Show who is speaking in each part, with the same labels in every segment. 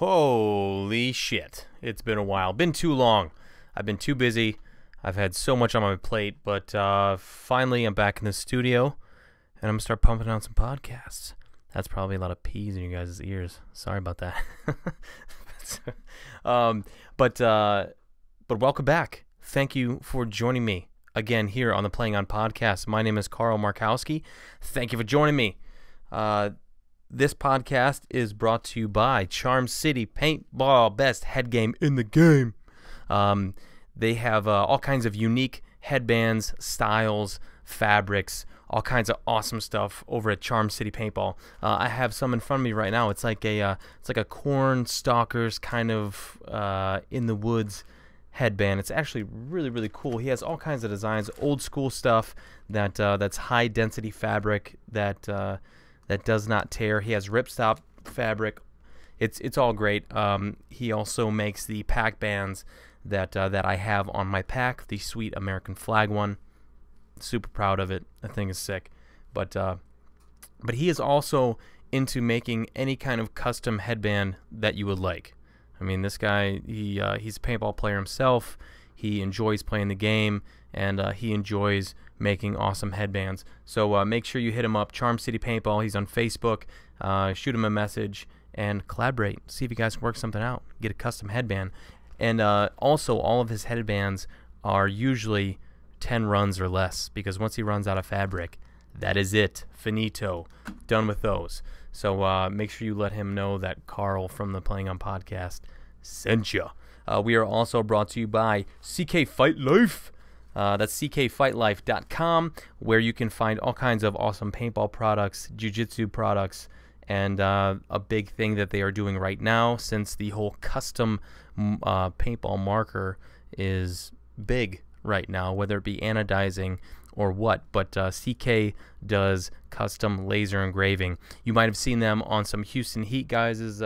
Speaker 1: Holy shit. It's been a while. Been too long. I've been too busy. I've had so much on my plate, but finally I'm back in the studio, and I'm going to start pumping out some podcasts. That's probably a lot of peas in you guys' ears. Sorry about that. But welcome back. Thank you for joining me again here on the Playing On Podcast. My name is Carl Markowski. Thank you for joining me. This podcast is brought to you by Charm City Paintball, best head game in the game. They have all kinds of unique headbands, styles, fabrics, all kinds of awesome stuff over at Charm City Paintball. I have some in front of me right now. It's like a corn stalkers kind of in the woods headband. It's actually really, really cool. He has all kinds of designs, old school stuff that's high density fabric that does not tear. He has ripstop fabric. It's all great. He also makes the pack bands that I have on my pack, the sweet American flag one. Super proud of it. That thing is sick. But he is also into making any kind of custom headband that you would like. I mean, this guy, he's a paintball player himself. He enjoys playing the game, and he enjoys making awesome headbands. So make sure you hit him up, Charm City Paintball. He's on Facebook. Shoot him a message and collaborate. See if you guys can work something out. Get a custom headband. And also, all of his headbands are usually 10 runs or less, because once he runs out of fabric, that is it. Finito. Done with those. So make sure you let him know that Carl from the Playing On Podcast sent you. We are also brought to you by CK Fight Life. That's ckfightlife.com, where you can find all kinds of awesome paintball products, jiu-jitsu products, and a big thing that they are doing right now, since the whole custom paintball marker is big right now, whether it be anodizing or what, but CK does custom laser engraving. You might have seen them on some Houston Heat guys'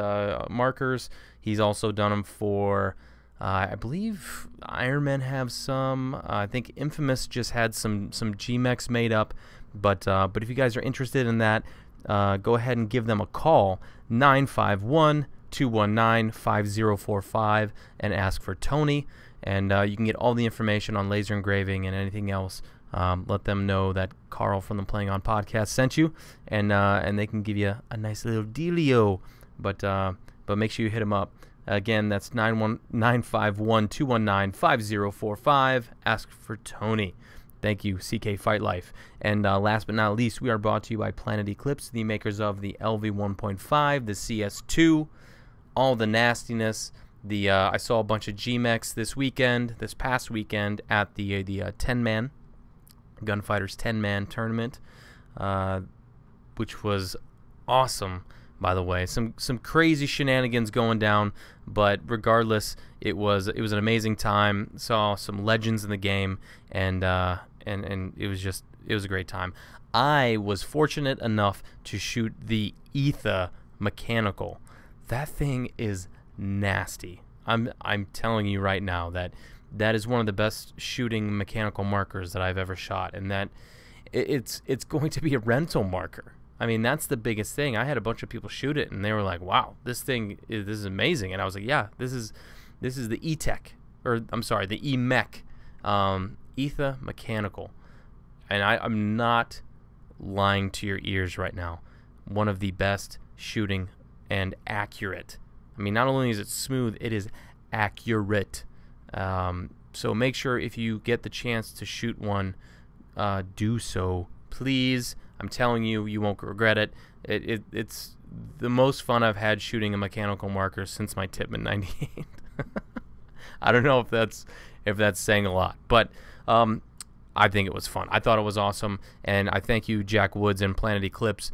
Speaker 1: markers. He's also done them for, I believe Iron Men have some. I think Infamous just had some G-Mex made up, but if you guys are interested in that, go ahead and give them a call, 951-219-5045, and ask for Tony. And you can get all the information on laser engraving and anything else. Let them know that Carl from the Playing On Podcast sent you, and they can give you a nice little dealio. But make sure you hit him up. Again, that's 951-219-5045. Ask for Tony. Thank you, CK Fight Life. And last but not least, we are brought to you by Planet Eclipse, the makers of the LV 1.5, the CS2, all the nastiness. I saw a bunch of G-Mex this past weekend at the 10-man Gunfighters 10-man tournament, which was awesome, by the way. Some crazy shenanigans going down, but regardless, it was an amazing time. Saw some legends in the game, and it was a great time. I was fortunate enough to shoot the Etha mechanical. That thing is nasty. I'm telling you right now that is one of the best shooting mechanical markers that I've ever shot, and that it's going to be a rental marker. I mean, that's the biggest thing. I had a bunch of people shoot it, and they were like, "Wow, this is amazing." And I was like, "Yeah, this is the E-Tech, or I'm sorry, the E-Mech, Etha mechanical." And I'm not lying to your ears right now. One of the best shooting and accurate. I mean, not only is it smooth, it is accurate. So make sure if you get the chance to shoot one, do so, please. I'm telling you, you won't regret it. It's the most fun I've had shooting a mechanical marker since my Tippmann 98. I don't know if that's saying a lot, but I think it was fun. I thought it was awesome, and I thank you, Jack Woods and Planet Eclipse,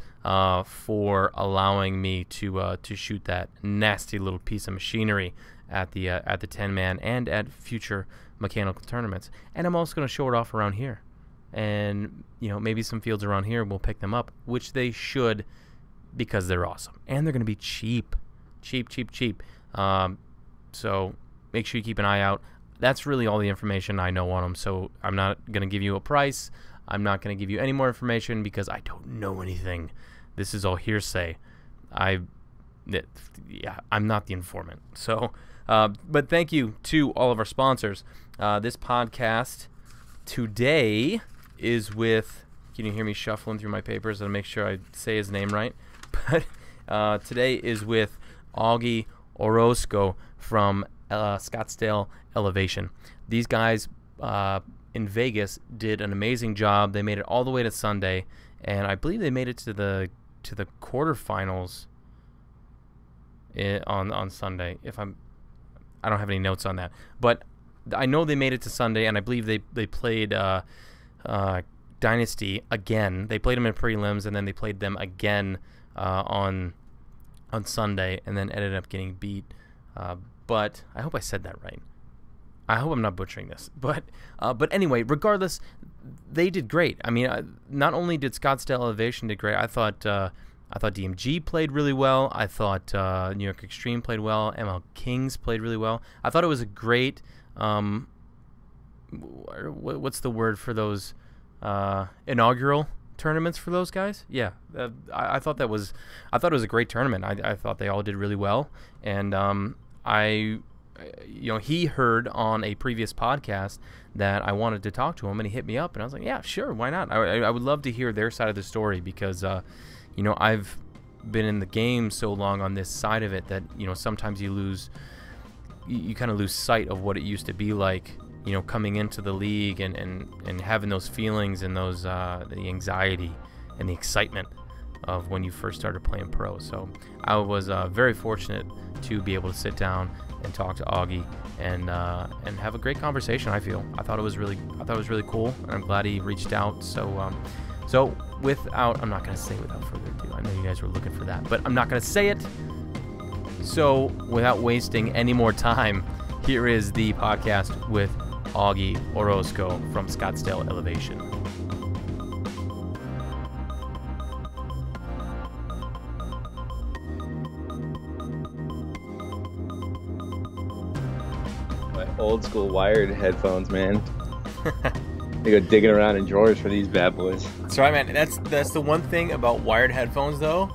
Speaker 1: for allowing me to shoot that nasty little piece of machinery at the 10-man and at future mechanical tournaments. And I'm also going to show it off around here, and maybe some fields around here will pick them up, which they should, because they're awesome and they're going to be cheap. So make sure you keep an eye out. That's really all the information I know on them, so I'm not going to give you a price. I'm not going to give you any more information because I don't know anything. This is all hearsay. yeah, I'm not the informant. So, but thank you to all of our sponsors. This podcast today is with. Can you hear me shuffling through my papers to make sure I say his name right? But today is with Augie Orozco from Scottsdale Elevation. These guys in Vegas did an amazing job. They made it all the way to Sunday, and I believe they made it to the quarterfinals on Sunday. I don't have any notes on that, but I know they made it to Sunday, and I believe they played Dynasty again. They played them in prelims, and then they played them again on Sunday, and then ended up getting beat. But I hope I said that right. I hope I'm not butchering this. But anyway, regardless, they did great. I mean, not only did Scottsdale Elevation did great. I thought DMG played really well. I thought New York Extreme played well. ML Kings played really well. I thought it was a great. What's the word for those inaugural tournaments for those guys? Yeah, I thought it was a great tournament. I thought they all did really well, and he heard on a previous podcast that I wanted to talk to him, and he hit me up, and I was like, yeah, sure, why not? I would love to hear their side of the story because, I've been in the game so long on this side of it that, sometimes you kind of lose sight of what it used to be like, coming into the league and having those feelings and those, the anxiety and the excitement of when you first started playing pro. So I was very fortunate to be able to sit down and talk to Augie and have a great conversation. I thought it was really cool, and I'm glad he reached out. So I'm not going to say without further ado. I know you guys were looking for that, but I'm not going to say it. So without wasting any more time, here is the podcast with Augie Orozco from Scottsdale Elevation.
Speaker 2: Old school wired headphones, man. They go digging around in drawers for these bad boys.
Speaker 1: That's right, man. That's the one thing about wired headphones, though,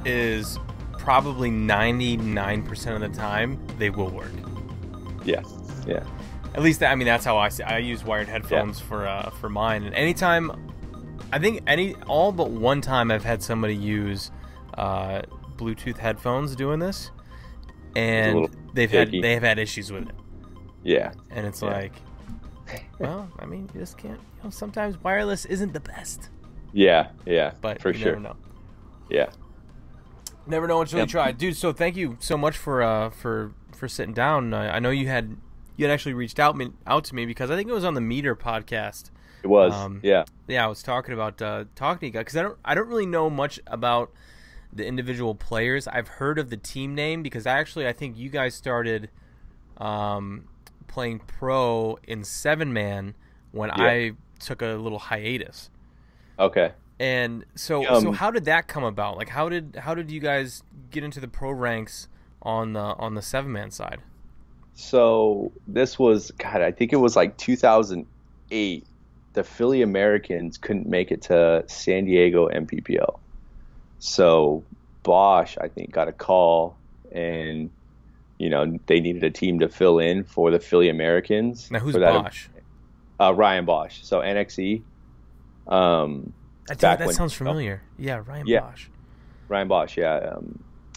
Speaker 1: is probably 99% of the time they will work.
Speaker 2: Yeah.
Speaker 1: At least that's how I see. I use wired headphones for mine, and anytime, I think all but one time I've had somebody use Bluetooth headphones doing this, and they've had issues with it.
Speaker 2: Yeah.
Speaker 1: And it's like, well, you just can't. Sometimes wireless isn't the best.
Speaker 2: Yeah.
Speaker 1: But
Speaker 2: for
Speaker 1: you
Speaker 2: sure.
Speaker 1: Never know.
Speaker 2: Yeah.
Speaker 1: Never know until you try, dude. So thank you so much for sitting down. I know you had actually reached out to me because I think it was on the Meter podcast.
Speaker 2: It was. Yeah.
Speaker 1: I was talking about talking to you guys because I don't really know much about the individual players. I've heard of the team name because I think you guys started playing pro in 7-man when I took a little hiatus.
Speaker 2: Okay.
Speaker 1: And so how did that come about? Like how did you guys get into the pro ranks on the 7-man side?
Speaker 2: So this was, I think it was like 2008. The Philly Americans couldn't make it to San Diego MPPL. So Bosch, I think, got a call, and they needed a team to fill in for the Philly Americans.
Speaker 1: Now who's Bosch?
Speaker 2: Ryan Bosch. So NXE.
Speaker 1: That sounds familiar. Yeah, Bosch.
Speaker 2: Ryan Bosch, yeah.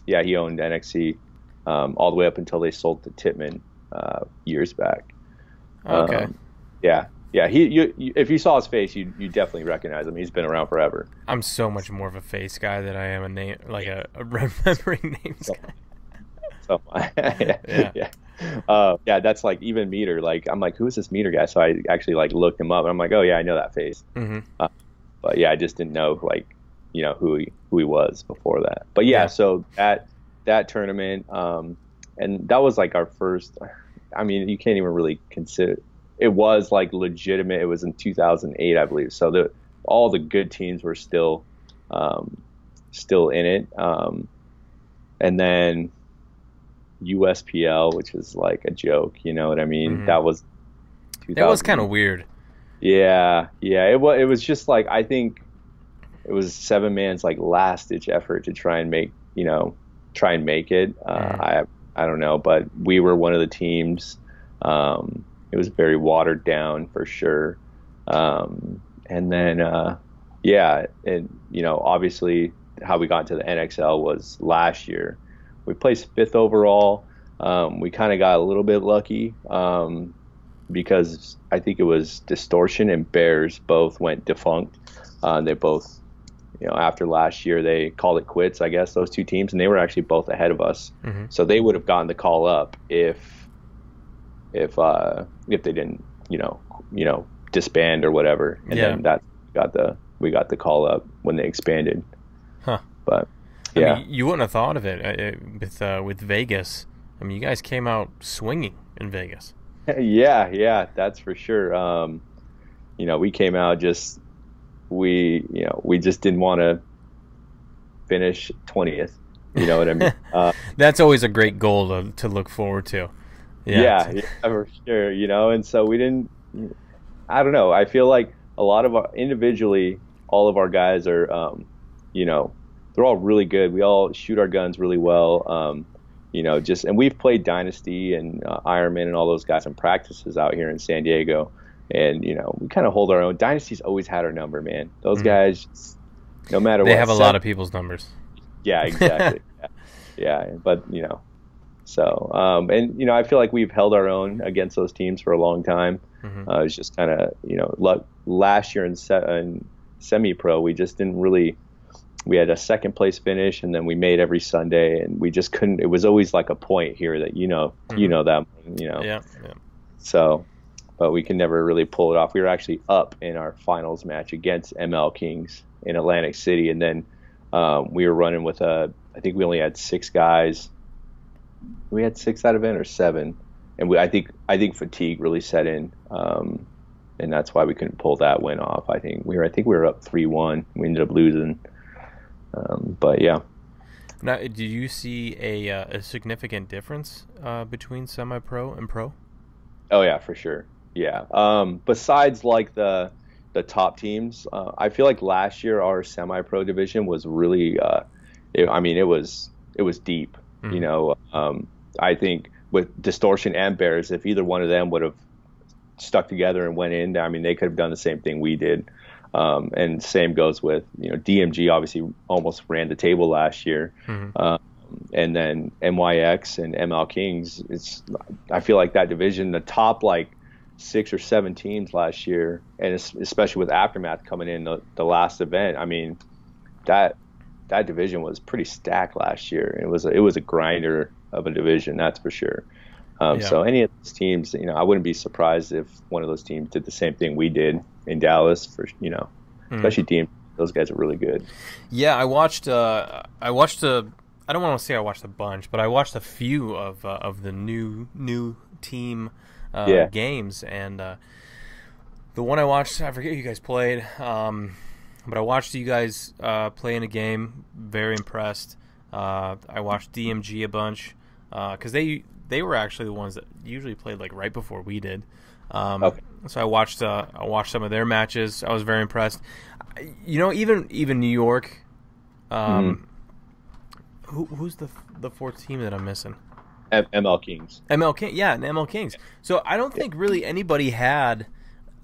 Speaker 2: He owned NXE all the way up until they sold to Tittman years back.
Speaker 1: Okay.
Speaker 2: Yeah. If you saw his face, you definitely recognize him. He's been around forever.
Speaker 1: I'm so much more of a face guy than I am a name, like a remembering names guy.
Speaker 2: So that's like even Meter. Like I'm like, who is this Meter guy? So I actually looked him up, and I'm like, oh yeah, I know that face.
Speaker 1: Mm-hmm.
Speaker 2: But yeah, I just didn't know who he was before that. But so that tournament, and that was like our first. You can't even really consider. It was like legitimate. It was in 2008, I believe. So all the good teams were still in it. And then USPL, which was like a joke, you know what I mean? Mm-hmm. That was
Speaker 1: kind of weird.
Speaker 2: Yeah. It was just like, I think it was 7-man's last ditch effort to try and make try and make it. I don't know, but we were one of the teams. It was very watered down for sure. And then, yeah, and obviously how we got to the NXL was last year. We placed 5th overall. We kind of got a little bit lucky because I think it was Distortion and Bears both went defunct. They both, after last year, they called it quits, I guess, those two teams, and they were actually both ahead of us. So they would have gotten the call up if they didn't, disband or whatever. And then we got the call up when they expanded.
Speaker 1: Huh.
Speaker 2: But
Speaker 1: I mean, you wouldn't have thought of it with Vegas. I mean, you guys came out swinging in Vegas.
Speaker 2: Yeah, that's for sure. We came out we just didn't want to finish 20th. You know what I mean?
Speaker 1: That's always a great goal to look forward to.
Speaker 2: Yeah, for sure. And so we didn't. I don't know. I feel like a lot of individually, all of our guys are, they're all really good. We all shoot our guns really well. And we've played Dynasty and Ironman and all those guys in practices out here in San Diego. And, we kind of hold our own. Dynasty's always had our number, man. Those guys, no matter what.
Speaker 1: They have a lot of people's numbers.
Speaker 2: Yeah, exactly. yeah. But, so, I feel like we've held our own against those teams for a long time. It's just kind of, last year in semi-pro, we just didn't really. We had a 2nd place finish, and then we made every Sunday, and we just couldn't. It was always like a point here that that.
Speaker 1: Yeah.
Speaker 2: So, but we can never really pull it off. We were actually up in our finals match against ML Kings in Atlantic City, and then we were running with I think we only had 6 guys. We had 6 that event or 7, and I think fatigue really set in, and that's why we couldn't pull that win off. I think we were up 3-1. We ended up losing. But yeah.
Speaker 1: Now, do you see a significant difference between semi-pro and pro?
Speaker 2: Oh yeah, for sure. Yeah. Besides like the top teams, I feel like last year our semi-pro division was really, it was deep. I think with Distortion and Bears, if either one of them would have stuck together and went in, I mean, they could have done the same thing we did. And same goes with, DMG obviously almost ran the table last year. And then MYX and ML Kings, I feel like that division, the top like 6 or 7 teams last year, and especially with Aftermath coming in the last event, I mean, that division was pretty stacked last year. It was a grinder of a division, that's for sure. So any of those teams, I wouldn't be surprised if one of those teams did the same thing we did in Dallas especially team. Those guys are really good.
Speaker 1: Yeah, I watched I don't want to say I watched a bunch, but I watched a few of the new team games, and the one I watched, I forget who you guys played, but I watched you guys play in a game. Very impressed. I watched DMG a bunch because they were actually the ones that usually played like right before we did. Okay. So I watched some of their matches. I was very impressed. Even New York. Who's the 4th team that I'm missing?
Speaker 2: ML Kings.
Speaker 1: ML King, yeah, and ML Kings. So I don't think really anybody had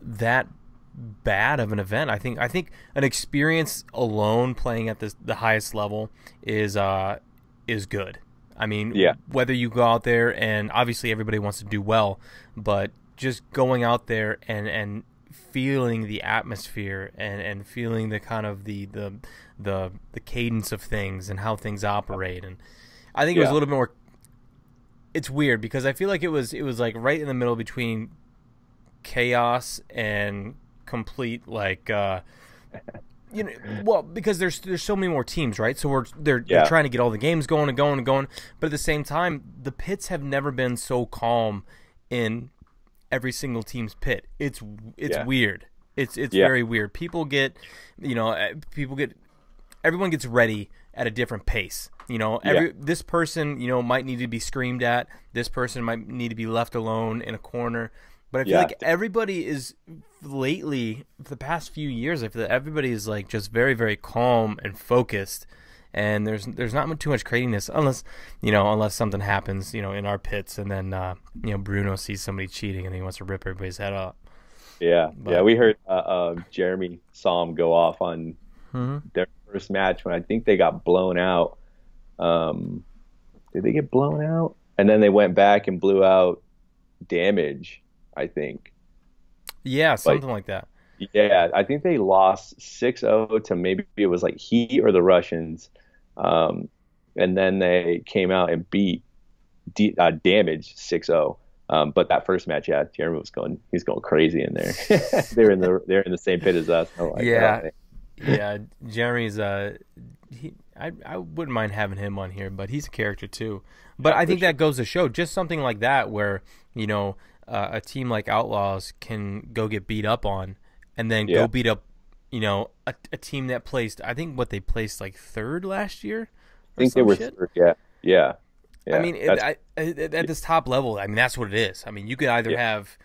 Speaker 1: that bad of an event. I think an experience alone playing at the highest level is good. I mean, whether you go out there, and obviously everybody wants to do well, but just going out there and feeling the atmosphere and feeling the kind of the cadence of things and how things operate, and I think it was a little bit more. It's weird because I feel like it was like right in the middle between chaos and complete like because there's so many more teams, right? So they're trying to get all the games going and going and going, but at the same time, the pits have never been so calm in every single team's pit. It's weird. It's very weird. People get everyone gets ready at a different pace. This person, might need to be screamed at. This person might need to be left alone in a corner. But I feel like everybody is lately, for the past few years, I feel that everybody is like just very, very calm and focused, and there's not too much craziness unless something happens, in our pits, and then Bruno sees somebody cheating and he wants to rip everybody's head off.
Speaker 2: Yeah, we heard Jeremy saw him go off on their first match when I think they got blown out. Did they get blown out? And then they went back and blew out Damage, I think.
Speaker 1: Yeah, something like that.
Speaker 2: Yeah, I think they lost 6-0 to, maybe it was like Heat or the Russians. And then they came out and beat Damage 6-0. But that first match, yeah, Jeremy he's going crazy in there. they're in the same pit as us.
Speaker 1: Yeah, Jeremy's I wouldn't mind having him on here, but he's a character too. But I think that goes to show just something like that, where a team like Outlaws can go get beat up on, and then go beat up a team that placed, I think they placed like third last year.
Speaker 2: I think they were third. Yeah.
Speaker 1: I mean, at this top level, I mean, that's what it is. I mean, you could either have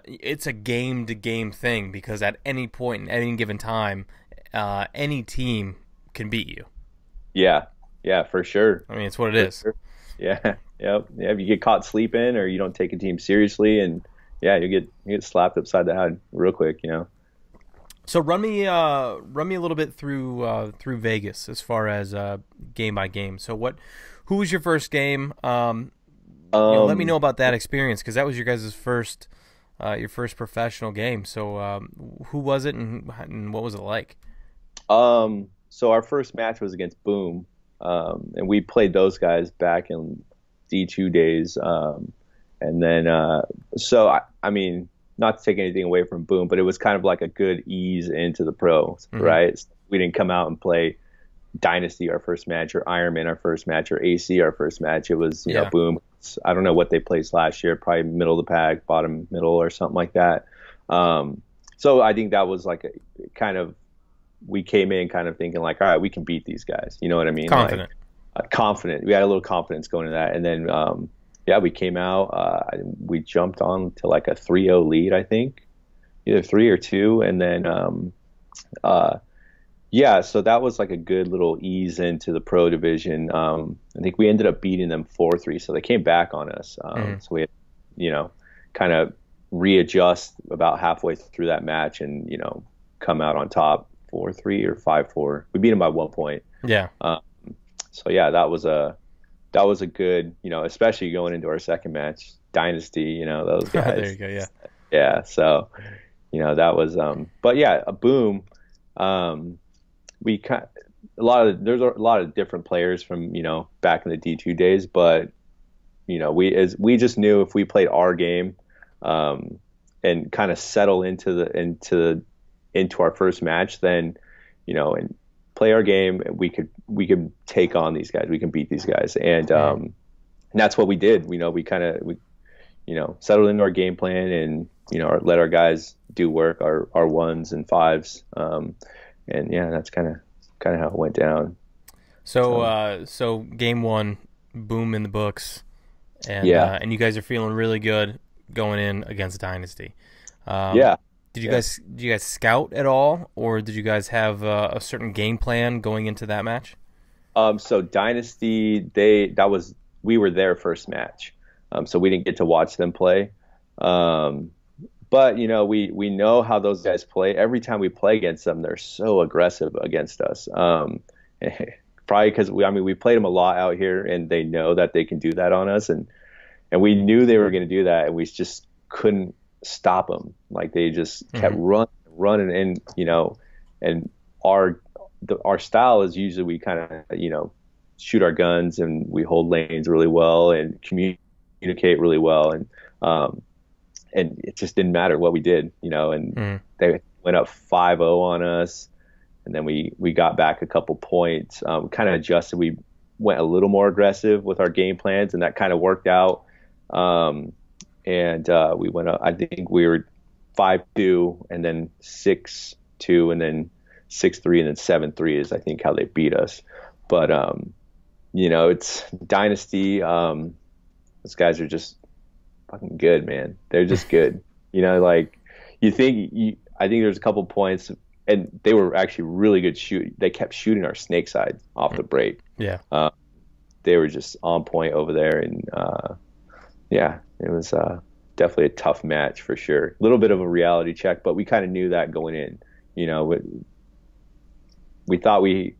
Speaker 1: it's a game-to-game thing, because at any point, at any given time, any team can beat you.
Speaker 2: Yeah, for sure.
Speaker 1: I mean, it's what it is.
Speaker 2: Sure. Yeah. If you get caught sleeping, or you don't take a team seriously, and you get slapped upside the head real quick.
Speaker 1: So run me a little bit through Vegas as far as game by game. So who was your first game? Let me know about that experience, because that was your guys' first professional game. So who was it, and what was it like?
Speaker 2: So our first match was against Boom, and we played those guys back in D2 days. And then I mean, not to take anything away from Boom, but it was kind of like a good ease into the pros, right? We didn't come out and play Dynasty our first match, or Ironman our first match, or AC our first match. It was Boom. I don't know what they placed last year, probably middle of the pack, bottom middle, or something like that. So I think that was like a kind of, we came in kind of thinking like, all right, we can beat these guys. You know what I mean?
Speaker 1: Confident.
Speaker 2: Confident. We had a little confidence going into that, and then we came out. We jumped on to like a 3-0 lead, I think, either 3 or 2, and then so that was like a good little ease into the pro division. I think we ended up beating them 4-3, so they came back on us. So we had, kind of readjust about halfway through that match, and come out on top 4-3 or 5-4. We beat them by 1 point.
Speaker 1: Yeah.
Speaker 2: So that was a good, especially going into our second match, Dynasty. Those guys.
Speaker 1: There you go. Yeah.
Speaker 2: Yeah. So that was but a Boom. There's a lot of different players from back in the D2 days, but we just knew if we played our game and kind of settle into our first match, then and play our game, we could take on these guys, we can beat these guys, and that's what we did. We settled into our game plan, and let our guys do work, our ones and fives. And that's kind of how it went down.
Speaker 1: So game one, Boom in the books, and you guys are feeling really good going in against Dynasty. Did you guys scout at all, or did you guys have a certain game plan going into that match?
Speaker 2: So Dynasty, we were their first match, so we didn't get to watch them play. But we know how those guys play. Every time we play against them, they're so aggressive against us. Probably because we played them a lot out here, and they know that they can do that on us, and we knew they were going to do that, and we just couldn't stop them. Like, they just kept running, and our style is usually we kind of shoot our guns, and we hold lanes really well and communicate really well, and it just didn't matter what we did, and they went up 5-0 on us, and then we got back a couple points. We kind of adjusted. We went a little more aggressive with our game plans, and that kind of worked out. And we went up, I think we were 5-2, and then 6-2, and then 6-3, and then 7-3 is, I think, how they beat us. But, it's Dynasty. Those guys are just fucking good, man. They're just good. I think there's a couple points. and they were actually really good shoot. They kept shooting our snake side off the break.
Speaker 1: Yeah.
Speaker 2: They were just on point over there, and yeah, it was definitely a tough match for sure. A little bit of a reality check, but we kind of knew that going in. You know, we thought we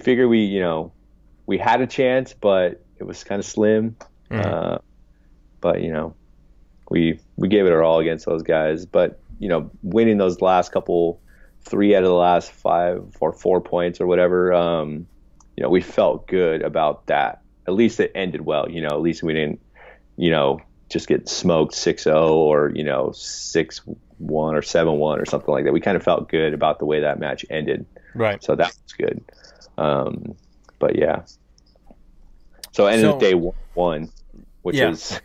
Speaker 2: figured we had a chance, but it was kind of slim. But you know, we gave it our all against those guys. But you know, winning those last couple, 3 out of the last 5 or 4 points or whatever, you know, we felt good about that. At least it ended well. You know, at least we didn't, you know, just get smoked 6-0 or, you know, 6-1 or 7-1 or something like that. We kind of felt good about the way that match ended.
Speaker 1: Right.
Speaker 2: So that was good. But yeah. So ended of day 1, which is,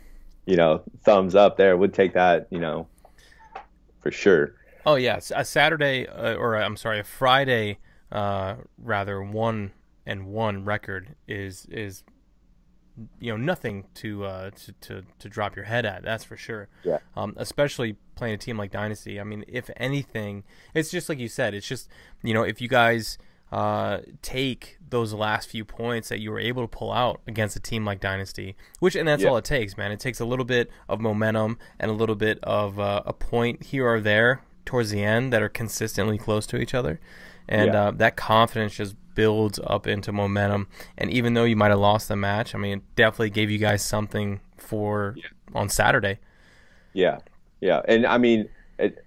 Speaker 2: you know, thumbs up there. Would take that, you know, for sure.
Speaker 1: Oh yeah, a Saturday a Friday, rather 1-1 record is you know nothing to drop your head at. That's for sure.
Speaker 2: Yeah.
Speaker 1: Especially playing a team like Dynasty. I mean, if anything, it's just like you said. It's just, you know, if you guys take those last few points that you were able to pull out against a team like Dynasty, and that's all it takes, man. It takes a little bit of momentum and a little bit of a point here or there towards the end that are consistently close to each other, and that confidence just builds up into momentum. And even though you might have lost the match, I mean, it definitely gave you guys something for on Saturday. Yeah,
Speaker 2: and I mean,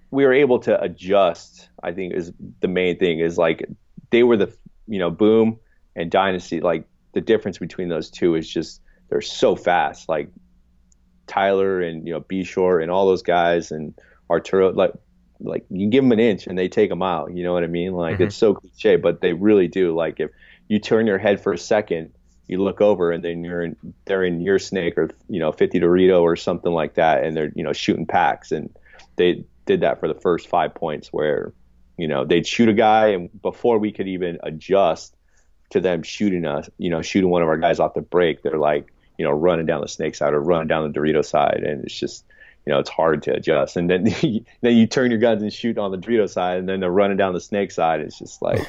Speaker 2: we were able to adjust. I think is the main thing. Is like they were the, you know, Boom and Dynasty. Like the difference between those two is just they're so fast. Like Tyler and, you know, B Short and all those guys and Arturo, like you give them an inch and they take a mile. You know what I mean? Like it's so cliche, but they really do. Like if you turn your head for a second, you look over and then they're in your snake or, you know, 50 Dorito or something like that, and they're, you know, shooting packs. And they did that for the first 5 points where, you know, they'd shoot a guy, and before we could even adjust to them shooting us, you know, shooting one of our guys off the break, they're like, you know, running down the snake side or running down the Dorito side, and it's just, you know, it's hard to adjust. And then you turn your guns and shoot on the Dorito side, and then they're running down the snake side. It's just like,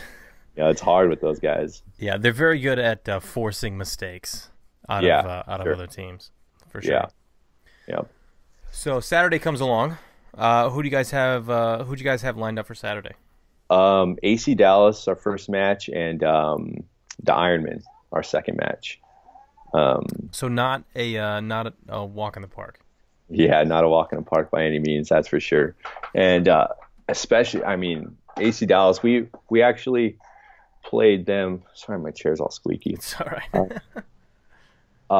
Speaker 2: you know, it's hard with those guys.
Speaker 1: Yeah, they're very good at forcing mistakes out of other teams, for sure.
Speaker 2: Yeah.
Speaker 1: So Saturday comes along. Who do you guys have? Who do you guys have lined up for Saturday?
Speaker 2: AC Dallas, our first match, and the Ironman, our second match.
Speaker 1: So not a walk in the park.
Speaker 2: Yeah, not a walk in the park by any means, that's for sure. And especially, I mean, AC Dallas, we actually played them. Sorry, my chair's all squeaky.
Speaker 1: It's all right.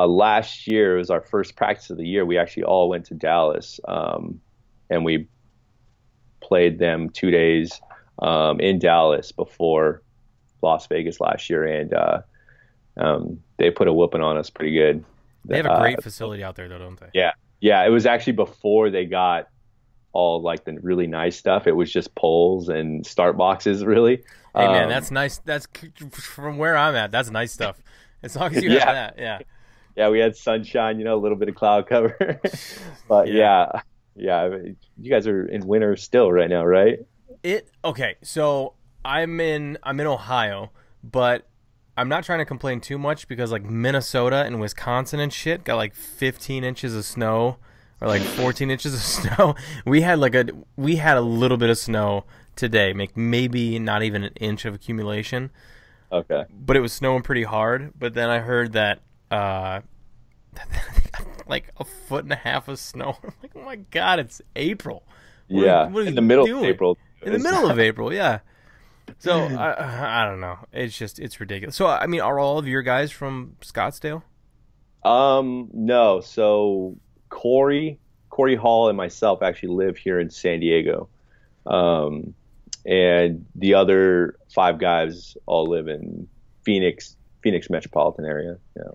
Speaker 2: Last year, it was our first practice of the year. We actually all went to Dallas, and we played them 2 days in Dallas before Las Vegas last year, and they put a whooping on us pretty good.
Speaker 1: They have a great facility out there, though, don't they?
Speaker 2: Yeah, it was actually before they got all like the really nice stuff. It was just poles and start boxes, really.
Speaker 1: Hey, man, that's nice. That's from where I'm at. That's nice stuff. As long as you have that,
Speaker 2: Yeah, we had sunshine, you know, a little bit of cloud cover. But yeah, you guys are in winter still right now, right?
Speaker 1: Okay, so I'm in Ohio, but I'm not trying to complain too much because like Minnesota and Wisconsin and shit got like 15 inches of snow or like 14 inches of snow. We had a little bit of snow today, maybe not even an inch of accumulation.
Speaker 2: Okay.
Speaker 1: But it was snowing pretty hard. But then I heard that like 1.5 feet of snow. I'm like, oh my God, it's April. What
Speaker 2: in the middle of April.
Speaker 1: In the middle of April, yeah. So I don't know. It's ridiculous. So I mean, are all of your guys from Scottsdale?
Speaker 2: No. So Corey Hall and myself actually live here in San Diego, and the other 5 guys all live in Phoenix metropolitan area. You know,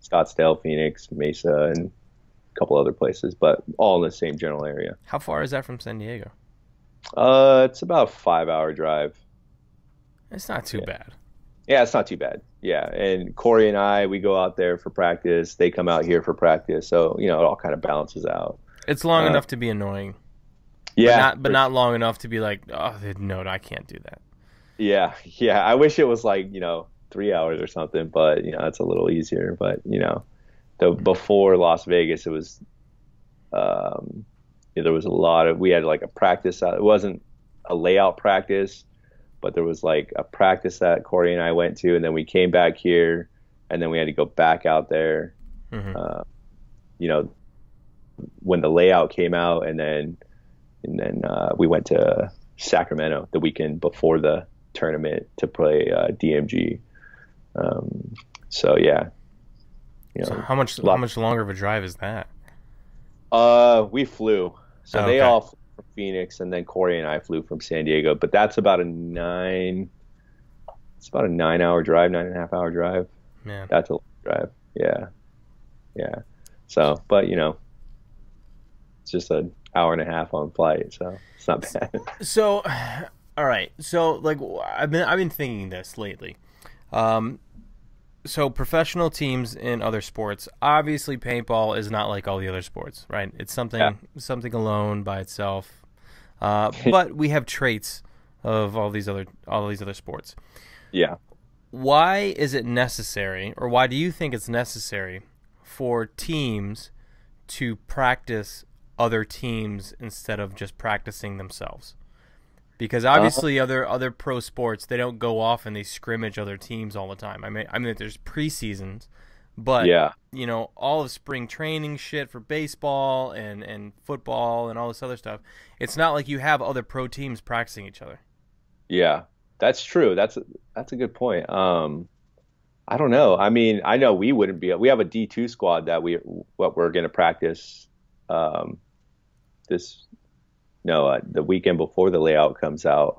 Speaker 2: Scottsdale, Phoenix, Mesa, and a couple other places, but all in the same general area.
Speaker 1: How far is that from San Diego?
Speaker 2: It's about a 5-hour drive.
Speaker 1: It's not too bad.
Speaker 2: Yeah, it's not too bad. Yeah, and Corey and I, we go out there for practice. They come out here for practice. So, you know, it all kind of balances out.
Speaker 1: It's long enough to be annoying.
Speaker 2: Yeah,
Speaker 1: but not long enough to be like, oh no, I can't do that.
Speaker 2: yeah, yeah. I wish it was like, 3 hours or something, but it's a little easier. But the before Las Vegas, it was there was a lot of we had like a practice. It wasn't a layout practice, but there was like a practice that Corey and I went to, and then we came back here, and then we had to go back out there.
Speaker 1: Mm-hmm.
Speaker 2: When the layout came out, and then we went to Sacramento the weekend before the tournament to play DMG. So yeah,
Speaker 1: So how much longer of a drive is that?
Speaker 2: We flew. So they all flew from Phoenix, and then Corey and I flew from San Diego. But that's about a 9-hour drive, 9.5-hour drive.
Speaker 1: Man,
Speaker 2: that's a long drive. Yeah, yeah. So, but it's just an hour and a half on flight, so it's not bad.
Speaker 1: So, all right. So, like, I've been thinking this lately. So professional teams in other sports, obviously paintball is not like all the other sports, right? It's something alone by itself. But we have traits of all these other sports.
Speaker 2: Yeah.
Speaker 1: Why is it necessary, or why do you think it's necessary for teams to practice other teams instead of just practicing themselves? Because obviously other pro sports, they don't go off and they scrimmage other teams all the time. I mean there's preseasons, but all of spring training shit for baseball and football and all this other stuff, it's not like you have other pro teams practicing each other.
Speaker 2: Yeah, that's true. That's a good point. I don't know. I mean, I know we wouldn't be. We have a D2 squad that we're going to practice the weekend before the layout comes out.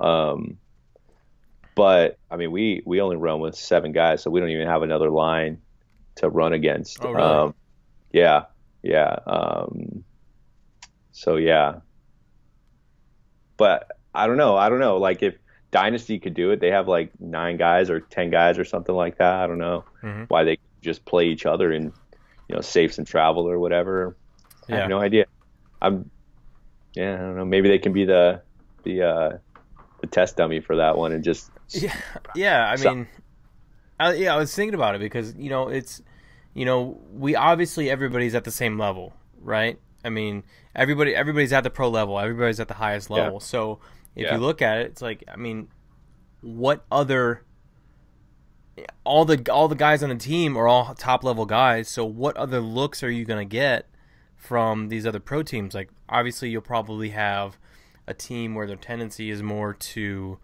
Speaker 2: But I mean, we only run with 7 guys, so we don't even have another line to run against.
Speaker 1: Oh, really?
Speaker 2: Yeah. So yeah, but I don't know. Like if Dynasty could do it, they have like 9 guys or 10 guys or something like that. I don't know why they just play each other and save some travel or whatever. I have no idea. I don't know. Maybe they can be the test dummy for that one and just
Speaker 1: I mean, I was thinking about it because it's we obviously everybody's at the same level, right? I mean, everybody's at the pro level, everybody's at the highest level.
Speaker 2: Yeah.
Speaker 1: So if you look at it, it's like, I mean, what other all the guys on the team are all top level guys. So what other looks are you gonna get from these other pro teams? Like, obviously you'll probably have a team where their tendency is more to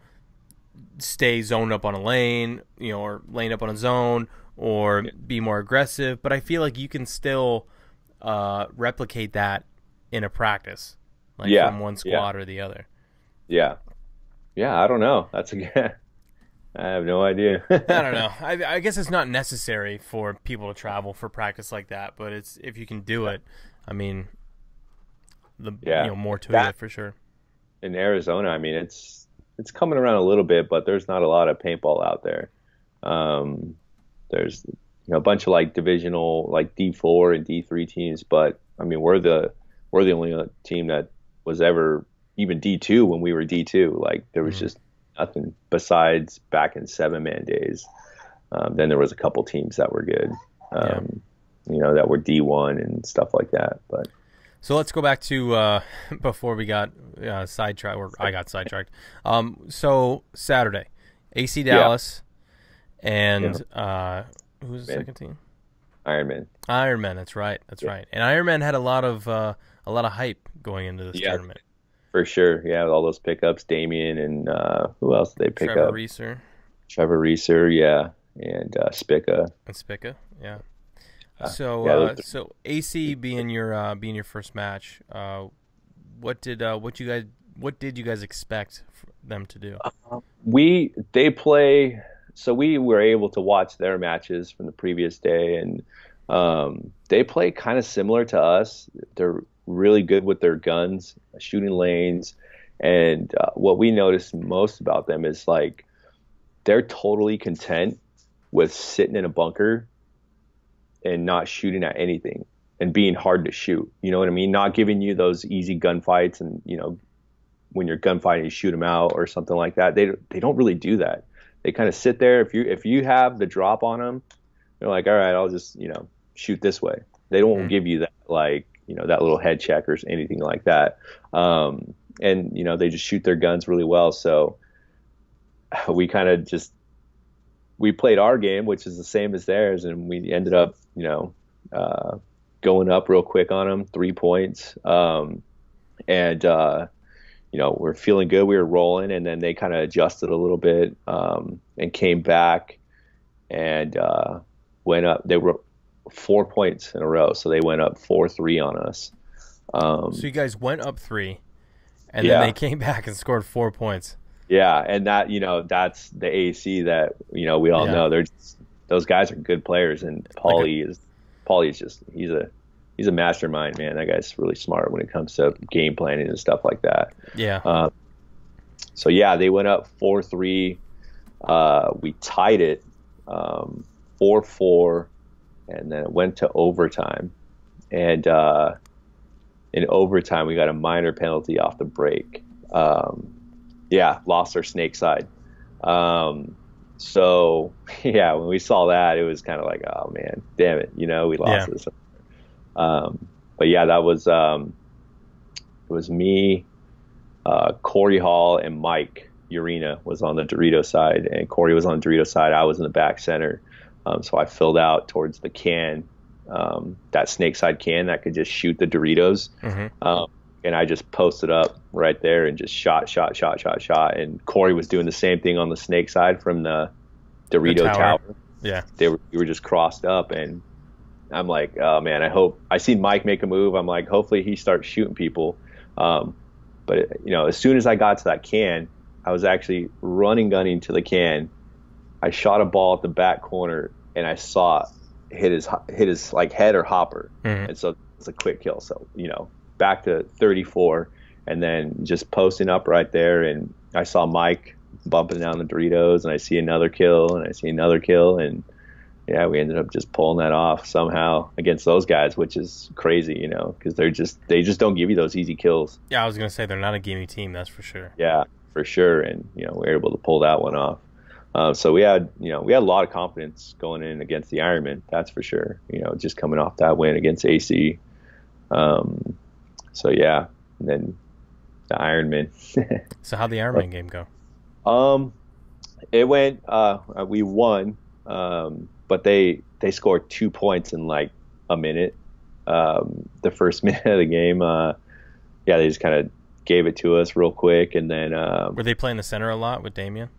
Speaker 1: stay zoned up on a lane, or lane up on a zone, or be more aggressive. But I feel like you can still replicate that in a practice, like from one squad or the other.
Speaker 2: Yeah. I don't know. I have no idea.
Speaker 1: I don't know. I guess it's not necessary for people to travel for practice like that, but it's if you can do it. I mean, more to it for sure.
Speaker 2: In Arizona, I mean, it's coming around a little bit, but there's not a lot of paintball out there. There's a bunch of like divisional, like D4 and D3 teams, but I mean, we're the only team that was ever even D2 when we were D2. Like there was just nothing besides back in 7-man days. Then there was a couple teams that were good. That were D1 and stuff like that. But
Speaker 1: so let's go back to before we got sidetracked, or I got sidetracked. So Saturday, AC Dallas, and who's the second team?
Speaker 2: Ironman.
Speaker 1: That's right. And Ironman had a lot of hype going into this tournament.
Speaker 2: For sure, with all those pickups, Damien and who else did they pick up? Trevor Reeser, and Spica.
Speaker 1: Yeah. So AC being your first match, what did you guys expect them to do?
Speaker 2: They play. So we were able to watch their matches from the previous day, and they play kind of similar to us. They're really good with their guns, shooting lanes, and what we noticed most about them is like they're totally content with sitting in a bunker and not shooting at anything and being hard to shoot. You know what I mean? Not giving you those easy gunfights and when you're gunfighting, you shoot them out or something like that. They don't really do that. They kind of sit there. If you have the drop on them, they're like, all right, I'll just shoot this way. They don't give you that like that little head check or anything like that. And they just shoot their guns really well. So we kind of we played our game, which is the same as theirs, and we ended up going up real quick on them, 3 points. And we're feeling good. We were rolling, and then they kind of adjusted a little bit and came back and went up. They were 4 points in a row, so they went up 4-3 on us.
Speaker 1: So you guys went up 3, and then they came back and scored 4 points. Yeah,
Speaker 2: and that that's the AC that we all know. Those guys are good players, and Paulie is just he's a mastermind, man. That guy's really smart when it comes to game planning and stuff like that.
Speaker 1: Yeah.
Speaker 2: So they went up 4-3. We tied it 4-4, and then it went to overtime. And in overtime, we got a minor penalty off the break. Lost our snake side. So when we saw that, it was kind of like, oh man, damn it, we lost this. But that was it was me, Corey Hall, and Mike Urena was on the Dorito side, and Corey was on the Dorito side. I was in the back center. So I filled out towards the can, that snake side can that could just shoot the Doritos. And I just posted up right there and just shot. And Corey was doing the same thing on the snake side from the Dorito tower.
Speaker 1: Yeah.
Speaker 2: We were just crossed up, and I'm like, oh man, I seen Mike make a move. I'm like, hopefully he starts shooting people. But as soon as I got to that can, I was actually gunning to the can. I shot a ball at the back corner, and I saw it hit his like head or hopper. And so it's a quick kill. So, back to 34, and then just posting up right there. And I saw Mike bumping down the Doritos, and I see another kill, and I see another kill. And we ended up just pulling that off somehow against those guys, which is crazy, because they just don't give you those easy kills.
Speaker 1: Yeah, I was going to say they're not a gamey team, that's for sure.
Speaker 2: Yeah, for sure. And, we were able to pull that one off. So we had a lot of confidence going in against the Ironman, that's for sure, just coming off that win against AC. And then the Ironman.
Speaker 1: So how'd the Ironman game go?
Speaker 2: It went, we won, but they scored 2 points in like a minute. The first minute of the game, they just kind of gave it to us real quick, and then
Speaker 1: were they playing the center a lot with Damien?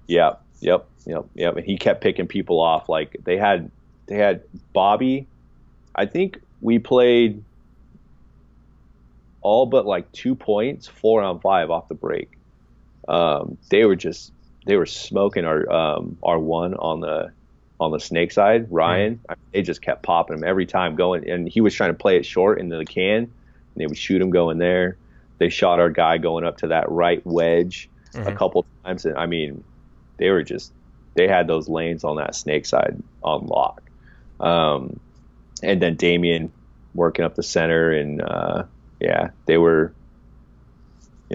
Speaker 2: Yep. And he kept picking people off. Like they had Bobby. I think we played all but like 2 points, 4-on-5 off the break. They were smoking our one on the snake side, Ryan. They just kept popping him every time going, and he was trying to play it short into the can, and they would shoot him going there. They shot our guy going up to that right wedge a couple times, and I mean, they had those lanes on that snake side on lock. And then Damien working up the center, and they were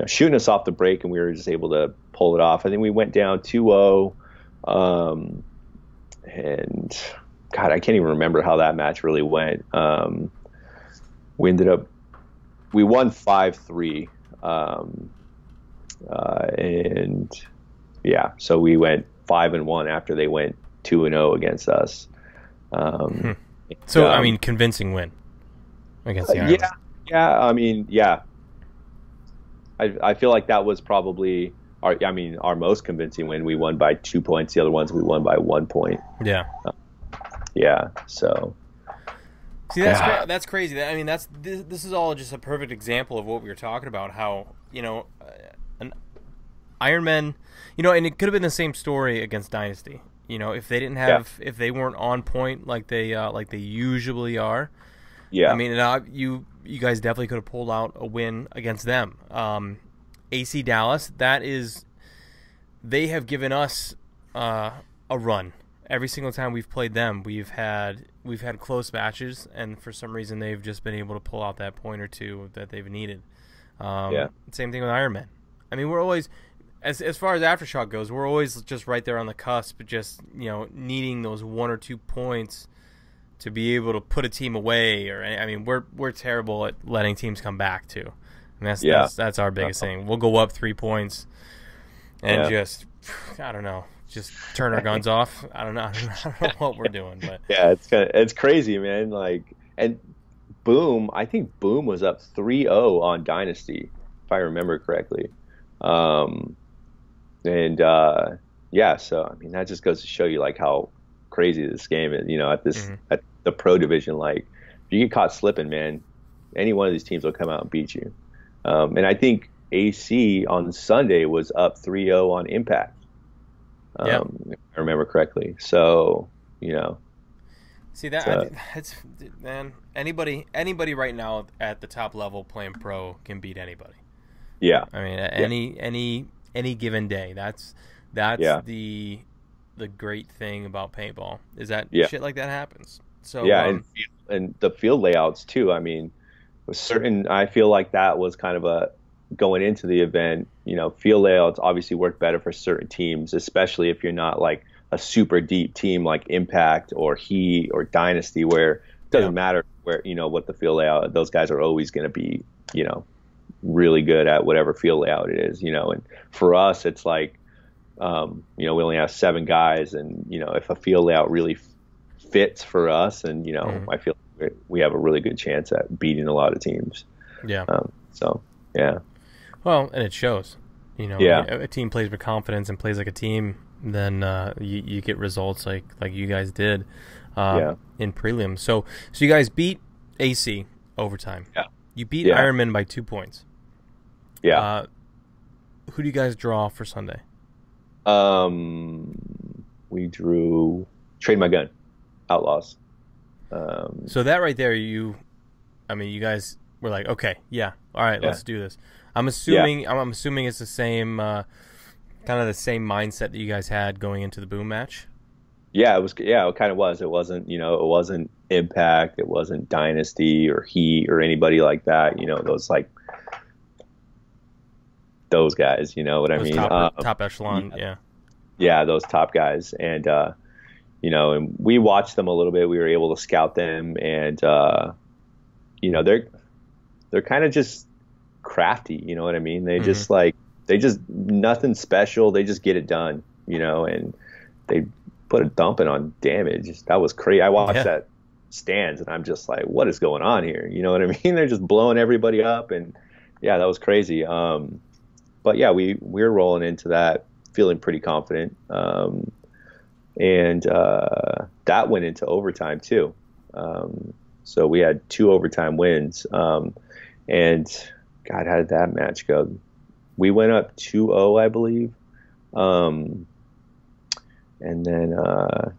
Speaker 2: shooting us off the break, and we were just able to pull it off. I think we went down 2-0, and God, I can't even remember how that match really went. We won 5-3, and so we went 5-1 after they went 2-0 against us.
Speaker 1: So I mean, convincing win against the Ironman.
Speaker 2: I mean, I feel like that was probably our most convincing win. We won by 2 points. The other ones we won by 1 point. So.
Speaker 1: See, that's crazy. I mean, this is all just a perfect example of what we were talking about. How an Ironman, and it could have been the same story against Dynasty. If they didn't have, if they weren't on point like they usually are. Yeah. I mean, you guys definitely could have pulled out a win against them. AC Dallas, they have given us a run. Every single time we've played them, we've had close matches, and for some reason they've just been able to pull out that point or two that they've needed. Same thing with Ironman. I mean, we're always, as far as Aftershock goes, we're always just right there on the cusp, just, needing those 1 or 2 points to be able to put a team away. Or, I mean, we're terrible at letting teams come back too. And that's our biggest thing. We'll go up 3 points and just, I don't know, just turn our guns off. I don't know what we're doing, but
Speaker 2: yeah, it's crazy, man. Like, and Boom, I think Boom was up 3-0 on Dynasty, if I remember correctly. So I mean, that just goes to show you like how crazy this game is. At the pro division, like if you get caught slipping, man, any one of these teams will come out and beat you. And I think AC on Sunday was up 3-0 on Impact. If I remember correctly. So,
Speaker 1: See that it's man. Anybody right now at the top level playing pro can beat anybody.
Speaker 2: Yeah.
Speaker 1: I mean, any given day. That's the great thing about paintball is that shit like that happens. So
Speaker 2: and the field layouts too. I mean, I feel like that was kind of a going into the event. Field layouts obviously work better for certain teams, especially if you're not like a super deep team like Impact or Heat or Dynasty, where it doesn't matter where what the field layout. Those guys are always going to be really good at whatever field layout it is. And for us, it's like we only have 7 guys, and if a field layout really fits for us, and I feel we have a really good chance at beating a lot of teams.
Speaker 1: Well, and it shows. A team plays with confidence and plays like a team, then you get results like you guys did in prelims. So you guys beat AC overtime.
Speaker 2: Yeah.
Speaker 1: You beat Ironman by 2 points.
Speaker 2: Yeah.
Speaker 1: Who do you guys draw for Sunday?
Speaker 2: We drew Trade My Gun, Outlaws.
Speaker 1: So that right there, you guys were like, okay, all right, let's do this. I'm assuming it's the same kind of the same mindset that you guys had going into the Boom match.
Speaker 2: Yeah, it was. Yeah, it kind of was. It wasn't, it wasn't Impact. It wasn't Dynasty or Heat or anybody like that. Those guys. You know what I mean?
Speaker 1: Top echelon. Yeah.
Speaker 2: Yeah, those top guys, and and we watched them a little bit. We were able to scout them, and they're kind of just crafty. You know what I mean? They just nothing special. They just get it done. And they put a dumping on Damage. That was crazy. I watched that stands, and I'm just like, what is going on here? You know what I mean? They're just blowing everybody up, and that was crazy. But yeah, we're rolling into that feeling pretty confident. And that went into overtime too. So we had 2 overtime wins. And God, how did that match go? We went up 2-0, I believe. And then I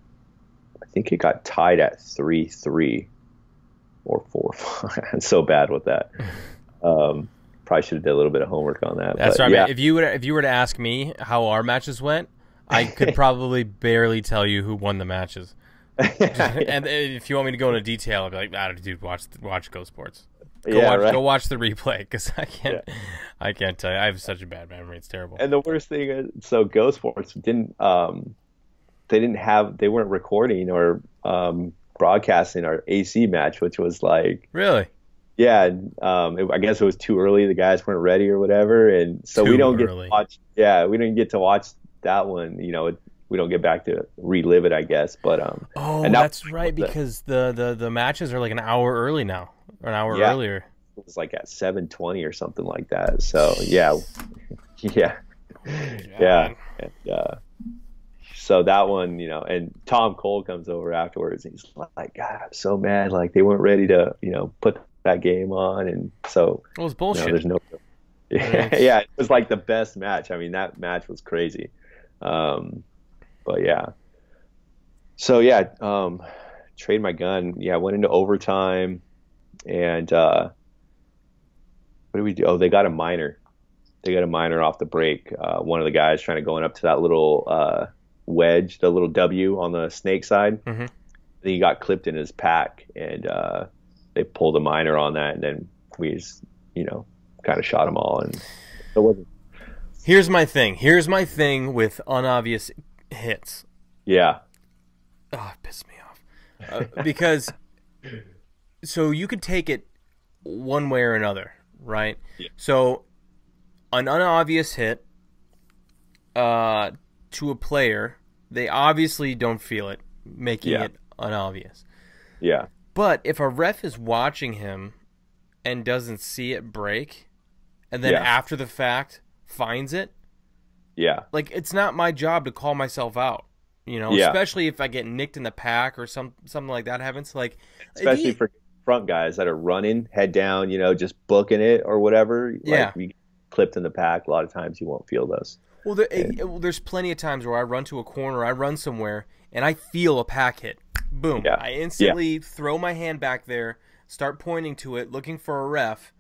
Speaker 2: think it got tied at 3-3 or 4-5. I'm so bad with that. Probably should have did a little bit of homework on that.
Speaker 1: That's right. Yeah. If you were to ask me how our matches went, I could probably barely tell you who won the matches. And if you want me to go into detail, I'd be like, dude, watch Go Sports. Go watch the replay, because I can't tell you. I have such a bad memory. It's terrible.
Speaker 2: And the worst thing is, so Go Sports didn't they weren't recording or broadcasting our AC match, which was like,
Speaker 1: really.
Speaker 2: Yeah, I guess it was too early. The guys weren't ready or whatever, and so we don't get to watch. Yeah, we didn't get to watch that one. We don't get back to relive it, I guess. But
Speaker 1: that's right, because the matches are like an hour early now, or an hour earlier.
Speaker 2: It was like at 7:20 or something like that. So yeah. And, so that one, and Tom Cole comes over afterwards, and he's like, God, I'm so mad. Like, they weren't ready to, put that game on. And so
Speaker 1: it was bullshit.
Speaker 2: There's no, it was like the best match. I mean, that match was crazy. But yeah. So yeah, Trade My Gun. Yeah, went into overtime, and what did we do? Oh, they got a minor. They got a minor off the break. One of the guys trying to go up to that little wedge, the little W on the snake side. Mm-hmm. Then he got clipped in his pack, and they pulled a minor on that, and then we just, kind of shot them all, and it wasn't.
Speaker 1: Here's my thing with unobvious hits.
Speaker 2: Yeah.
Speaker 1: Oh, it pissed me off. Because so you could take it one way or another, right?
Speaker 2: Yeah.
Speaker 1: So an unobvious hit to a player, they obviously don't feel it, making it unobvious.
Speaker 2: Yeah.
Speaker 1: But if a ref is watching him and doesn't see it break, and then after the fact finds it, like, it's not my job to call myself out, you know, especially if I get nicked in the pack or something like that happens. Like,
Speaker 2: especially for front guys that are running head down, you know, just booking it or whatever. Like, we get clipped in the pack, a lot of times you won't feel those.
Speaker 1: Well, there's plenty of times where I run to a corner, I run somewhere, and I feel a pack hit. Boom. Yeah. I instantly throw my hand back there, start pointing to it, looking for a ref,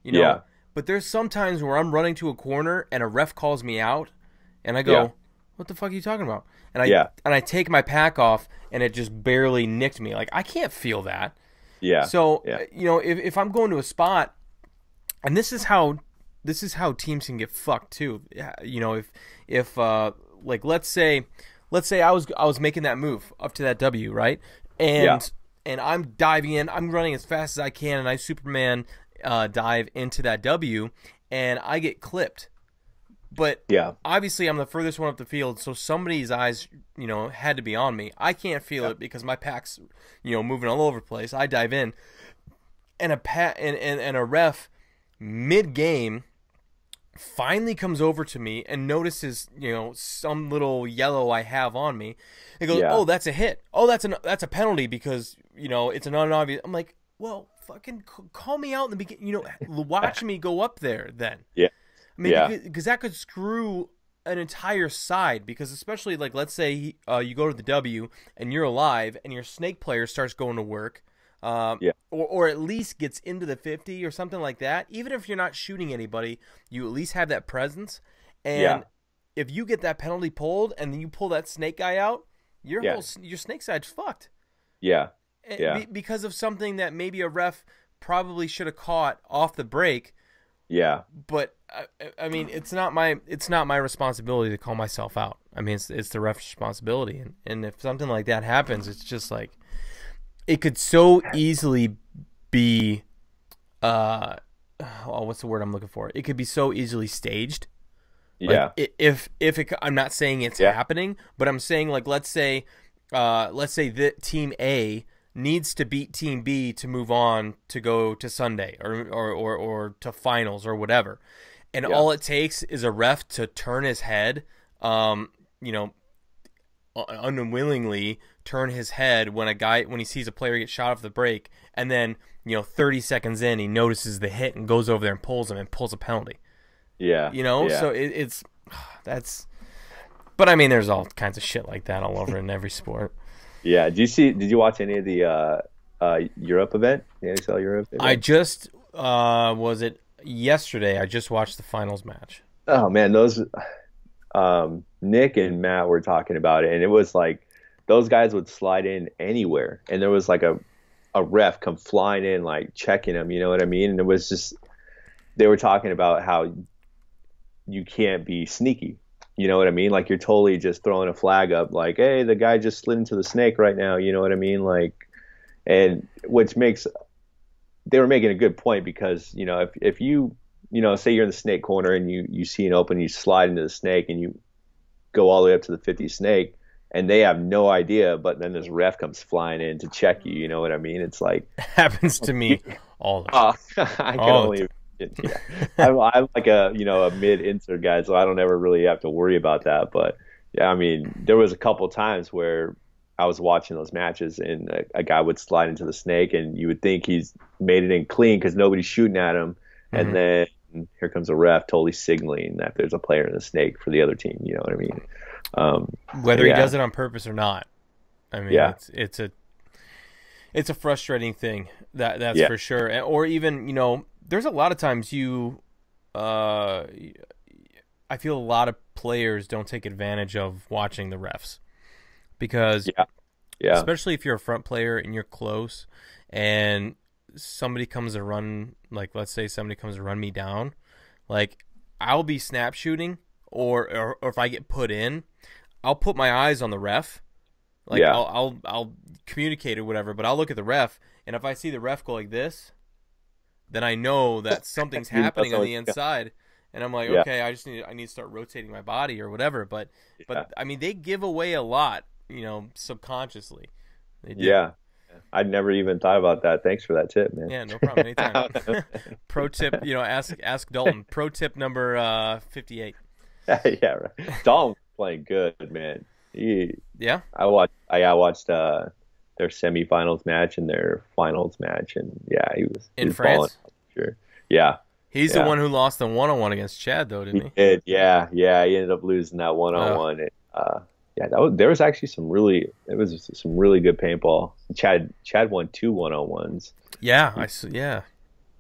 Speaker 1: you know. Yeah. But there's some times where I'm running to a corner and a ref calls me out, and I go, what the fuck are you talking about? And I take my pack off, and it just barely nicked me. Like, I can't feel that. Yeah. So, you know, if I'm going to a spot, and this is how teams can get fucked too. You know, if like let's say I was making that move up to that W, right? And I'm diving in, I'm running as fast as I can, and I Superman dive into that W, and I get clipped. But obviously I'm the furthest one up the field, so somebody's eyes, you know, had to be on me. I can't feel it because my pack's, you know, moving all over the place. I dive in, and a ref mid-game finally comes over to me and notices, you know, some little yellow I have on me. It goes, "Oh, that's a hit. Oh, that's a penalty because, you know, it's an unobvious." I'm like, "Well, fucking call me out in the beginning. You know, watch me go up there then." Yeah. I mean, because that could screw an entire side. Because especially, like, let's say you go to the W and you're alive, and your snake player starts going to work, or at least gets into the 50 or something like that. Even if you're not shooting anybody, you at least have that presence. And if you get that penalty pulled and then you pull that snake guy out, your snake side's fucked. Yeah. Because of something that maybe a ref probably should have caught off the break. Yeah. But I mean, it's not my responsibility to call myself out. I mean, it's the ref's responsibility. And if something like that happens, it's just like, it could so easily be what's the word I'm looking for? It could be so easily staged. Like, if I'm not saying it's happening, but I'm saying, like, let's say that team A needs to beat team B to move on to go to Sunday or to finals or whatever. And all it takes is a ref to turn his head, you know, unwillingly turn his head when he sees a player get shot off the break, and then, you know, 30 seconds in, he notices the hit and goes over there and pulls him and pulls a penalty. Yeah. You know, so that's, but I mean, there's all kinds of shit like that all over in every sport. Yeah. Did you watch any of the Europe event? The NHL Europe event? I just was it yesterday? I just watched the finals match. Oh man, those Nick and Matt were talking about it, and it was like those guys would slide in anywhere, and there was like a ref come flying in, like checking them. You know what I mean? And it was just, they were talking about how you can't be sneaky. You know what I mean? Like, you're totally just throwing a flag up, like, hey, the guy just slid into the snake right now. You know what I mean? Like, and which makes, they were making a good point, because, you know, if you, you know, say you're in the snake corner and you see an open, you slide into the snake and you go all the way up to the 50 snake, and they have no idea, but then this ref comes flying in to check you. You know what I mean? It's like, happens to me all the time. I can only. Yeah. I'm like a mid-insert guy, so I don't ever really have to worry about that. But yeah, I mean, there was a couple times where I was watching those matches, and a guy would slide into the snake, and you would think he's made it in clean because nobody's shooting at him, and then here comes a ref totally signaling that there's a player in the snake for the other team. You know what I mean? Whether he does it on purpose or not, I mean, it's a frustrating thing. That's for sure. Or even, you know, there's a lot of times I feel a lot of players don't take advantage of watching the refs, because especially if you're a front player and you're close, and somebody comes to run, like let's say somebody comes to run me down, like I'll be snap shooting, or if I get put in, I'll put my eyes on the ref. Like I'll communicate or whatever, but I'll look at the ref, and if I see the ref go like this, then I know that something's happening on the inside, and I'm like, okay, I need to start rotating my body or whatever. But I mean, they give away a lot, subconsciously. They do.
Speaker 2: Yeah. I'd never even thought about that. Thanks for that tip, man.
Speaker 1: Yeah, no problem. Anytime. Pro tip, ask Dalton. Pro tip number 58.
Speaker 2: Yeah, right. Dalton playing good, man. I watched their semifinals match and their finals match, and he was
Speaker 1: in France.
Speaker 2: Sure. Yeah.
Speaker 1: He's the one who lost the 1-on-1 against Chad, though, didn't he?
Speaker 2: He did. Yeah. He ended up losing that 1-on-1. There was actually some really good paintball. Chad won 2 1-on-1s.
Speaker 1: Yeah, I see. Yeah.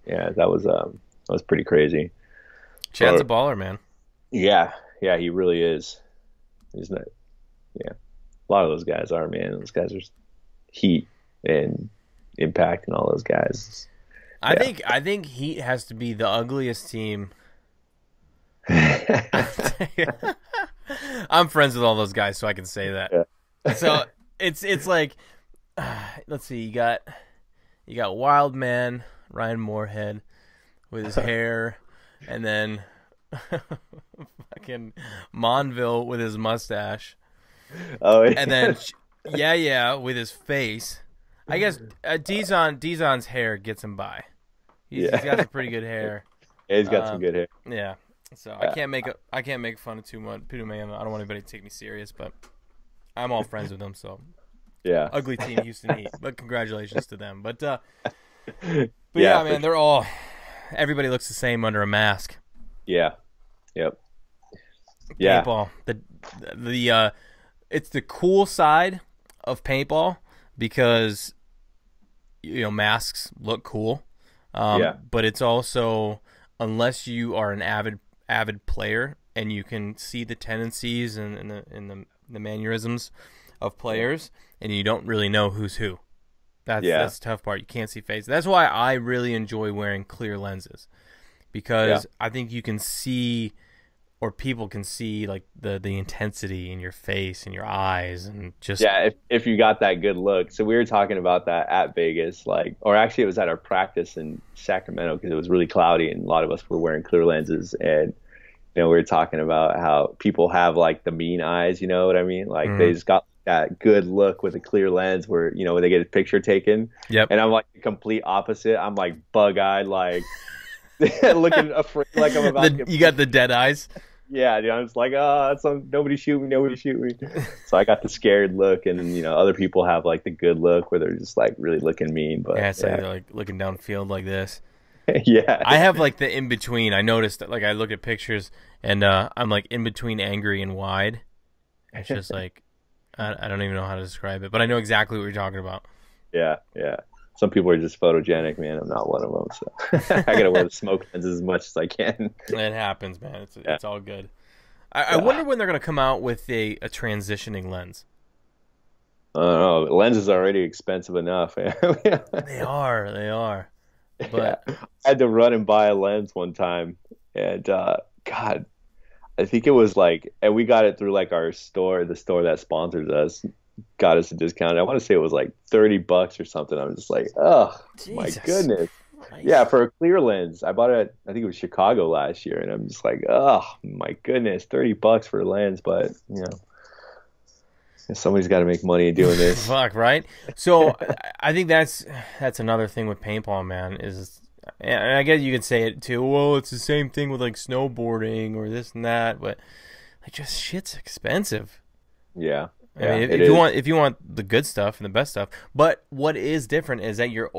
Speaker 2: Yeah, that was pretty crazy.
Speaker 1: Chad's a baller, man.
Speaker 2: Yeah, he really is. He's not. Yeah, a lot of those guys are, man. Those guys are Heat and Impact and all those guys.
Speaker 1: I think Heat has to be the ugliest team. I'm friends with all those guys, so I can say that. Yeah. So it's like, let's see, you got Wildman Ryan Moorhead with his hair, and then fucking Monville with his mustache.
Speaker 2: Oh, yeah.
Speaker 1: And then with his face. I guess Dizon's hair gets him by. He's got some pretty good hair.
Speaker 2: Yeah, he's got some good hair.
Speaker 1: Yeah. So I can't make fun of too much. I don't want anybody to take me serious, but I'm all friends with them. So
Speaker 2: yeah,
Speaker 1: ugly team Houston Heat, but congratulations to them. But yeah, man, they're all. Everybody looks the same under a mask.
Speaker 2: Yeah. Yep. Yeah.
Speaker 1: Paintball. The it's the cool side of paintball because masks look cool. But it's also, unless you are an avid player and you can see the tendencies and the mannerisms of players, and you don't really know who's who. That's the tough part. You can't see faces. That's why I really enjoy wearing clear lenses, because I think you can see, or people can see, like the intensity in your face and your eyes, and just
Speaker 2: if you got that good look. So we were talking about that at Vegas, or actually it was at our practice in Sacramento, because it was really cloudy and a lot of us were wearing clear lenses, and we were talking about how people have like the mean eyes, you know what I mean? Like they just got that good look with a clear lens where when they get a picture taken. Yep. And I'm like the complete opposite. I'm like bug-eyed, like looking afraid, like I'm about to get.
Speaker 1: You got the dead eyes.
Speaker 2: Yeah, dude, I'm just like, nobody shoot me. So I got the scared look, and then, other people have like the good look where they're just like really looking mean. But
Speaker 1: they're like looking downfield like this.
Speaker 2: Yeah.
Speaker 1: I have like the in between. I noticed that, like, I look at pictures and I'm like in between angry and wide. It's just like I don't even know how to describe it, but I know exactly what you're talking about.
Speaker 2: Yeah. Some people are just photogenic, man. I'm not one of them, so I gotta wear the smoke lenses as much as I can.
Speaker 1: It happens, man. It's all good. I wonder when they're gonna come out with a transitioning lens.
Speaker 2: I don't know. Lenses are already expensive enough.
Speaker 1: They are. But
Speaker 2: I had to run and buy a lens one time, and God, I think it was like, and we got it through like our store, the store that sponsors us. Got us a discount. I want to say it was like $30 or something. I'm just like, oh my goodness. Christ. Yeah, for a clear lens. I bought it, I think it was Chicago last year, and I'm just like, oh my goodness, $30 for a lens. But somebody's got to make money doing this.
Speaker 1: Fuck, right? So I think that's another thing with paintball, man, is, and I guess you could say it too, well, it's the same thing with like snowboarding or this and that, but like, just shit's expensive.
Speaker 2: Yeah.
Speaker 1: I mean, if you want the good stuff and the best stuff, but what is different is that you're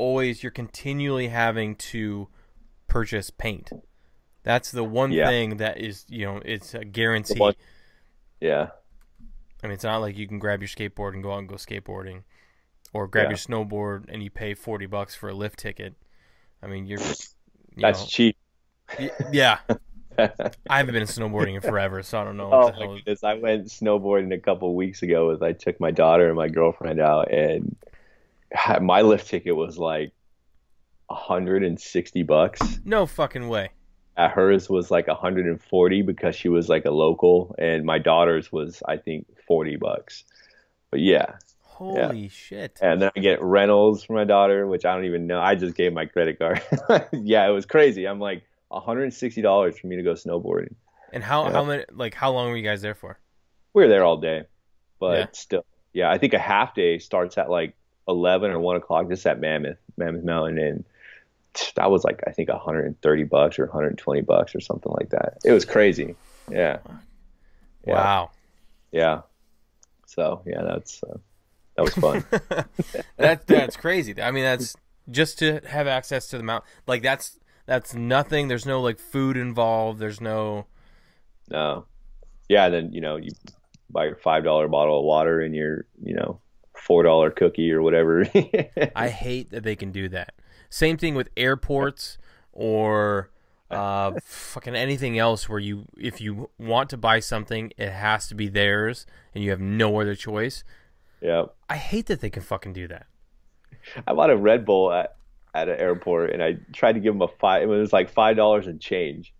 Speaker 1: continually having to purchase paint. That's the one thing that is, it's a guarantee.
Speaker 2: Yeah.
Speaker 1: I mean, it's not like you can grab your skateboard and go out and go skateboarding, or grab your snowboard and you pay $40 for a lift ticket. I mean,
Speaker 2: that's cheap.
Speaker 1: Yeah. I haven't been snowboarding in forever, so I don't know.
Speaker 2: What the hell. Goodness. I went snowboarding a couple of weeks ago. I took my daughter and my girlfriend out, and my lift ticket was like $160.
Speaker 1: No fucking way.
Speaker 2: At hers was like 140 because she was like a local, and my daughter's was I think $40. But yeah, yeah.
Speaker 1: Holy shit.
Speaker 2: And then I get rentals for my daughter, which I don't even know. I just gave my credit card. Yeah, it was crazy. I'm like $160 for me to go snowboarding.
Speaker 1: And how many, like, how long were you guys there for?
Speaker 2: We were there all day, but
Speaker 1: Yeah.
Speaker 2: still, yeah. I think a half day starts at like 11 or 1 o'clock, just at Mammoth Mountain, and that was like I think $130 or $120 or something like that. It was crazy. Yeah. Yeah.
Speaker 1: Wow.
Speaker 2: Yeah. So yeah, that was fun.
Speaker 1: That's crazy. I mean, that's just to have access to the mountain. Like that's nothing. There's no like food involved. There's no.
Speaker 2: No. Yeah. And then you buy your $5 bottle of water and your $4 cookie or whatever.
Speaker 1: I hate that they can do that. Same thing with airports or fucking anything else where if you want to buy something, it has to be theirs and you have no other choice.
Speaker 2: Yeah.
Speaker 1: I hate that they can fucking do that.
Speaker 2: I bought a Red Bull at an airport and I tried to give them it was like $5 and change.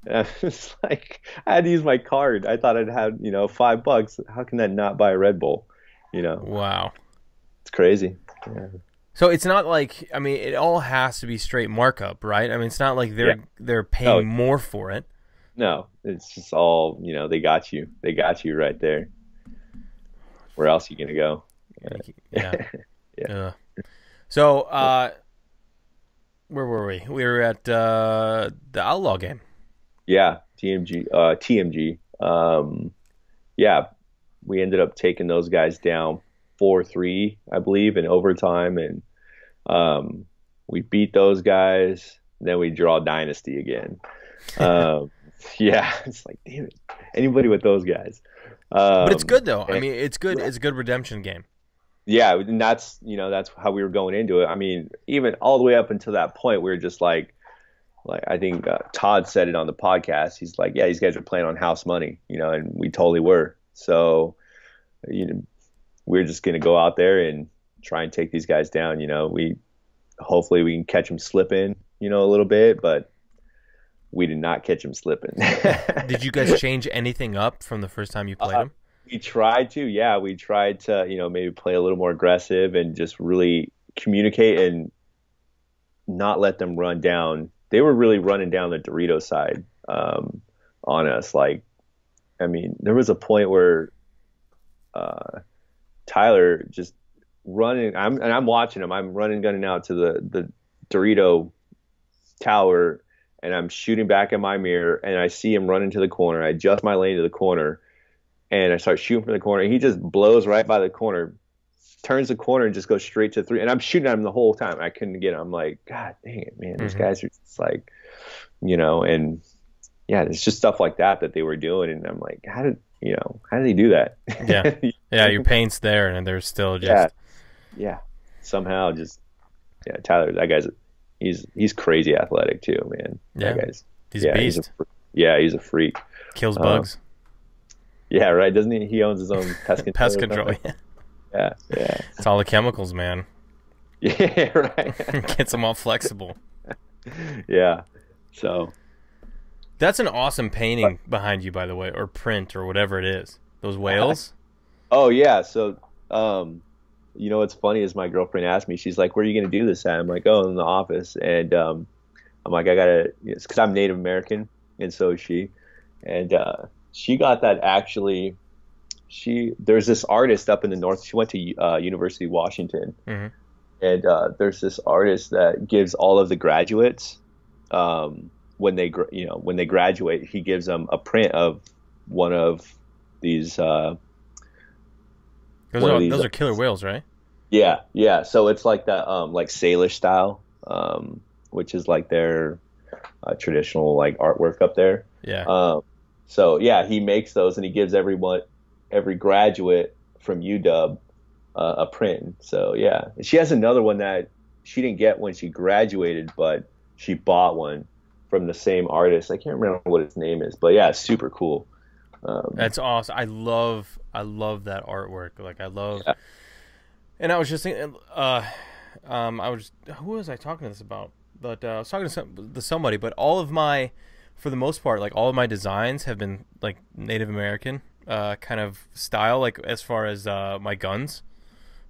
Speaker 2: And I was like, I had to use my card. I thought I'd have, $5. How can that not buy a Red Bull?
Speaker 1: Wow.
Speaker 2: It's crazy. Yeah.
Speaker 1: So it's not like, I mean, it all has to be straight markup, right? I mean, it's not like they're paying more for it.
Speaker 2: No, it's just all, they got you. They got you right there. Where else are you going to go?
Speaker 1: Yeah.
Speaker 2: Yeah.
Speaker 1: So, where were we? We were at the Outlaw game.
Speaker 2: Yeah, TMG. Yeah, we ended up taking those guys down 4-3, I believe, in overtime, and we beat those guys. Then we draw Dynasty again. Yeah, it's like, damn it, anybody with those guys.
Speaker 1: But it's good though. I mean, it's good. It's a good redemption game.
Speaker 2: Yeah, and that's how we were going into it. I mean, even all the way up until that point, we were just like I think Todd said it on the podcast. He's like, yeah, these guys are playing on house money, and we totally were. So, we're just gonna go out there and try and take these guys down. Hopefully we can catch them slipping, a little bit, but we did not catch them slipping.
Speaker 1: Did you guys change anything up from the first time you played them?
Speaker 2: We tried to, yeah. We tried to, maybe play a little more aggressive and just really communicate and not let them run down. They were really running down the Dorito side on us. Like, I mean, there was a point where Tyler just running. I'm watching him. I'm gunning out to the Dorito tower, and I'm shooting back in my mirror, and I see him run into the corner. I adjust my lane to the corner, and I start shooting from the corner. He just blows right by the corner, turns the corner, and just goes straight to 3. And I'm shooting at him the whole time. I couldn't get him. I'm like, God dang it, man. These guys are just like, and yeah, it's just stuff like that they were doing. And I'm like, how did they do that?
Speaker 1: Yeah. Yeah, your paint's there, and they're still just.
Speaker 2: Yeah. Somehow just, Tyler, that guy's, he's crazy athletic too, man.
Speaker 1: Yeah.
Speaker 2: That guy's,
Speaker 1: he's a beast.
Speaker 2: He's a freak.
Speaker 1: Kills bugs.
Speaker 2: Yeah, right. Doesn't he? He owns his own pest control.
Speaker 1: Pest control,
Speaker 2: yeah.
Speaker 1: It's all the chemicals, man.
Speaker 2: Yeah, right.
Speaker 1: Gets them all flexible.
Speaker 2: Yeah. So.
Speaker 1: That's an awesome painting behind you, by the way, or print, or whatever it is. Those whales?
Speaker 2: Oh, yeah. So, what's funny is my girlfriend asked me, she's like, where are you going to do this at? I'm like, oh, in the office. And I'm like, I got to, because I'm Native American, and so is she. And she got that actually, there's this artist up in the north. She went to University of Washington. Mm-hmm. And there's this artist that gives all of the graduates, when they graduate, he gives them a print of one of these. Those
Speaker 1: are killer whales, right?
Speaker 2: Yeah. So it's like that, like Salish style, which is like their traditional like artwork up there.
Speaker 1: Yeah.
Speaker 2: So yeah, he makes those and he gives every graduate from UW a print. So yeah, she has another one that she didn't get when she graduated, but she bought one from the same artist. I can't remember what his name is, but yeah, it's super cool.
Speaker 1: That's awesome. I love that artwork. Like I love, and I was just thinking, who was I talking to this about? But I was talking to somebody. But all of my, for the most part, like all of my designs have been like Native American kind of style. Like as far as my gun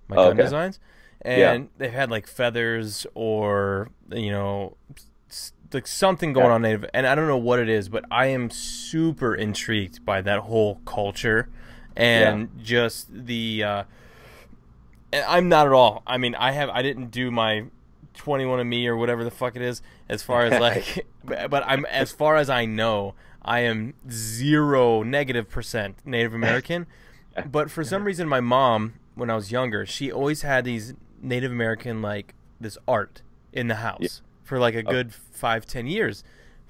Speaker 1: designs, and they've had like feathers or like something going on Native. And I don't know what it is, but I am super intrigued by that whole culture and just the. I'm not at all. I mean, I didn't do my 21andMe or whatever the fuck it is as far as like, but I'm, as far as I know, I am -% Native American. But for some reason, my mom, when I was younger, she always had these Native American, like this art in the house for like a good 5-10 years.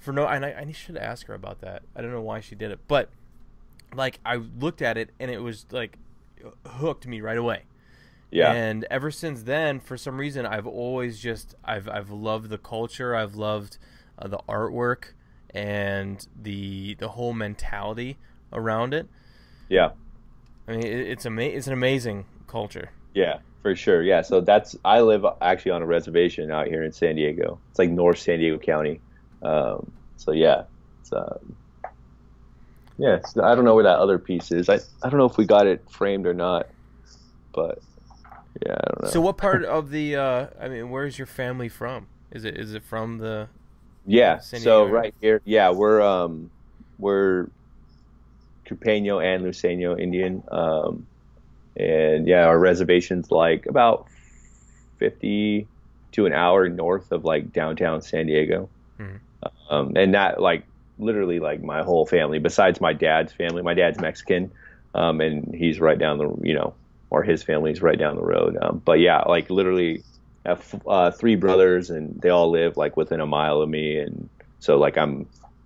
Speaker 1: And I should ask her about that. I don't know why she did it, but like I looked at it and it was like hooked me right away. Yeah. And ever since then, for some reason, I've always just I've loved the culture. I've loved the artwork and the whole mentality around it. Yeah. I mean, it's an amazing culture.
Speaker 2: Yeah, for sure. Yeah. So I live actually on a reservation out here in San Diego. It's like North San Diego County. So yeah, it's I don't know where that other piece is. I don't know if we got it framed or not, but. Yeah, I don't know.
Speaker 1: So what part of the I mean, where's your family from? Is it from the
Speaker 2: San Diego area? Right here, we're Cupeño and Luiseño Indian. And our reservation's like about 50 to an hour north of like downtown San Diego. Mm-hmm. And that like literally like my whole family besides my dad's family. My dad's Mexican. And he's right down or his family's right down the road. But yeah, like literally I have 3 brothers and they all live like within a mile of me. And so like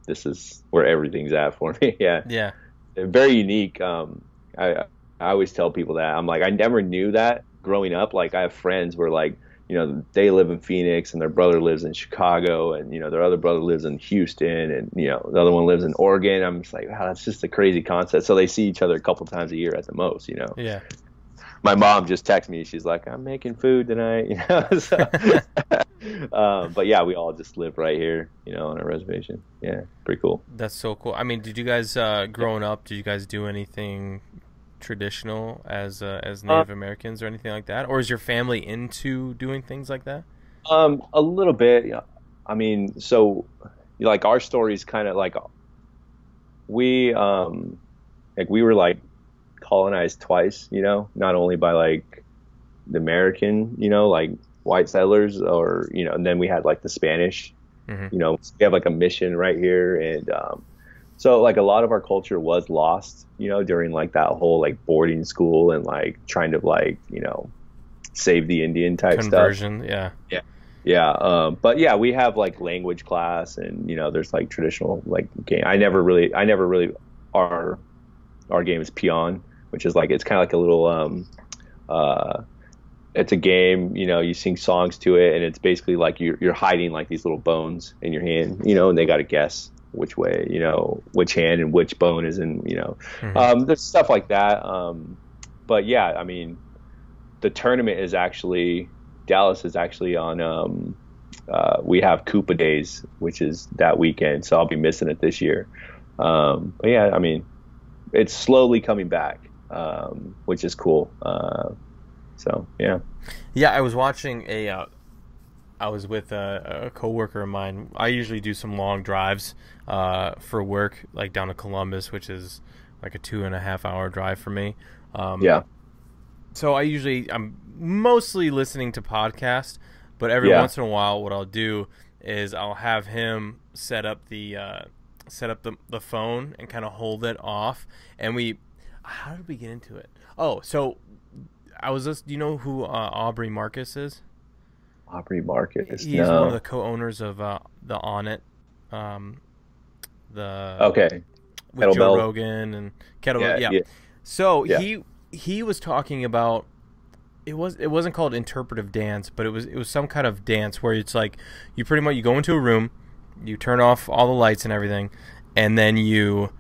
Speaker 2: this is where everything's at for me. Yeah. Yeah. Very unique. I always tell people that I'm like, I never knew that growing up. Like I have friends where like, they live in Phoenix and their brother lives in Chicago and, their other brother lives in Houston and, the other one lives in Oregon. I'm just like, wow, that's just a crazy concept. So they see each other a couple times a year at the most, Yeah. My mom just texted me. She's like, I'm making food tonight, So, but yeah, we all just live right here, on a reservation. Yeah, pretty cool.
Speaker 1: That's so cool. I mean, did you guys, growing up, did you guys do anything traditional as Native Americans or anything like that? Or is your family into doing things like that?
Speaker 2: A little bit. Yeah. I mean, so like our story's kind of like we were like colonized twice, not only by like the American, like white settlers or, and then we had like the Spanish, we have like a mission right here. And, so like a lot of our culture was lost, during like that whole like boarding school and like trying to like, save the Indian type
Speaker 1: conversion.
Speaker 2: Stuff. Yeah. Yeah. Yeah. But yeah, we have like language class and, there's like traditional like game. I never really, our game is peon, which is like, it's kind of like a little, it's a game, you sing songs to it and it's basically like you're hiding like these little bones in your hand, and they got to guess which way, which hand and which bone is in, there's stuff like that. But yeah, I mean, the tournament is actually, Dallas is actually on, we have Koopa Days, which is that weekend. So I'll be missing it this year. But yeah, I mean, it's slowly coming back, which is cool. So yeah.
Speaker 1: Yeah, I was watching I was with a coworker of mine. I usually do some long drives for work, like down to Columbus, which is like a 2.5 hour drive for me. Yeah. So I'm mostly listening to podcasts, but every once in a while, what I'll do is I'll have him set up the phone and kind of hold it off. And how did we get into it? Oh, so I was just, do you know who Aubrey Marcus is?
Speaker 2: Aubrey Marcus.
Speaker 1: He's one of the co-owners of the Onnit.
Speaker 2: Okay.
Speaker 1: With Joe Rogan and Kettlebell. Yeah. So he was talking about it wasn't called interpretive dance, but it was some kind of dance where it's like you pretty much you go into a room, you turn off all the lights and everything, and then you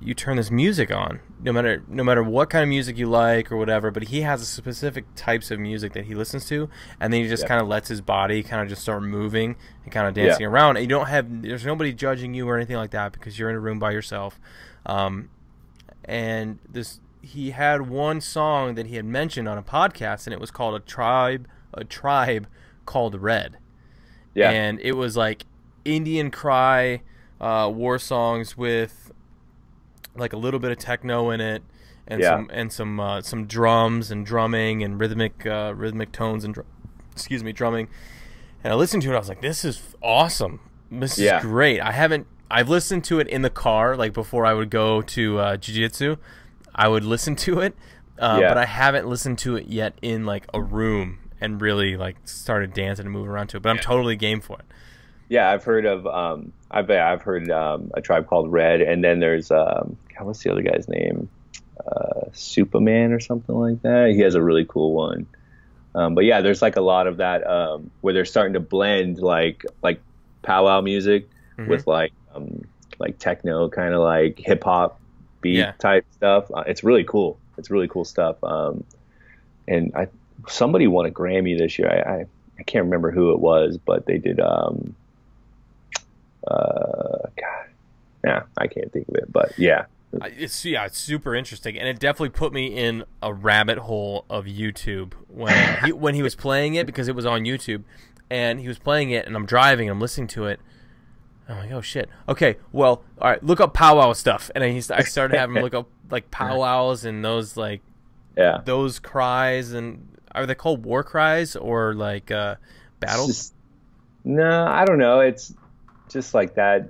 Speaker 1: you turn this music on, no matter what kind of music you like or whatever, but he has a specific types of music that he listens to, and then he just kind of lets his body kind of just start moving and kind of dancing around, and there's nobody judging you or anything like that because you're in a room by yourself. And he had one song that he had mentioned on a podcast, and it was called a tribe called Red. Yeah. And it was like Indian cry war songs with like a little bit of techno in it, and some drums and drumming and rhythmic tones and drumming. And I listened to it, I was like, this is awesome. This is great. I've listened to it in the car, like before I would go to jiu-jitsu. I would listen to it, but I haven't listened to it yet in like a room and really like started dancing and moving around to it. But I'm totally game for it.
Speaker 2: Yeah, I've heard of I've heard A Tribe Called Red, and then there's what's the other guy's name? Superman or something like that. He has a really cool one. But yeah, there's like a lot of that where they're starting to blend like powwow music with like techno, kind of like hip hop beat type stuff. It's really cool. It's really cool stuff. And somebody won a Grammy this year. I can't remember who it was, but they did. I can't think of it, but yeah.
Speaker 1: It's super interesting, and it definitely put me in a rabbit hole of YouTube when he was playing it, because it was on YouTube, and he was playing it, and I'm driving and I'm listening to it. I'm like, oh shit. Okay, well, all right, look up powwow stuff, and I started having him look up like powwows and those like those cries, and are they called war cries or like battles?
Speaker 2: No, I don't know. It's just like that.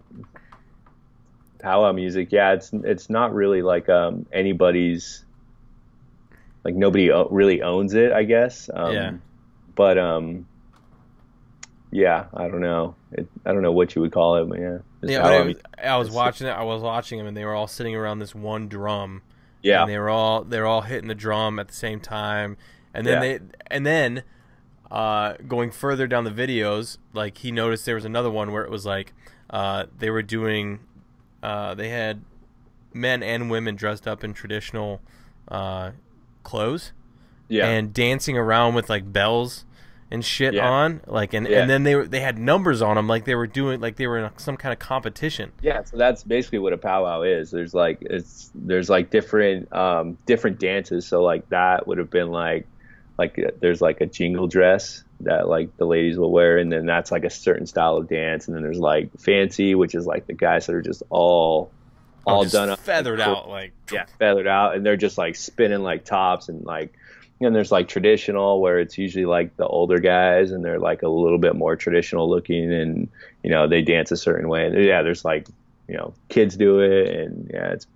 Speaker 2: Powwow music, it's not really like anybody's, like nobody really owns it, I guess. But I don't know. I don't know what you would call it, but
Speaker 1: I was watching it. I was watching them, and they were all sitting around this one drum.
Speaker 2: Yeah,
Speaker 1: and they're all hitting the drum at the same time, and then going further down the videos, like he noticed there was another one where it was like they were doing. They had men and women dressed up in traditional clothes, and dancing around with like bells and shit on, like, and then they had numbers on them, like they were in some kind of competition.
Speaker 2: Yeah, so that's basically what a powwow is. There's like different dances. So like that would have been like there's like a jingle dress that like the ladies will wear, and then that's like a certain style of dance, and then there's like fancy, which is like the guys that are just all
Speaker 1: just
Speaker 2: done up,
Speaker 1: feathered out, like
Speaker 2: feathered out, and they're just like spinning like tops, and like, and there's like traditional, where it's usually like the older guys, and they're like a little bit more traditional looking, and they dance a certain way, and there's like kids do it, and it's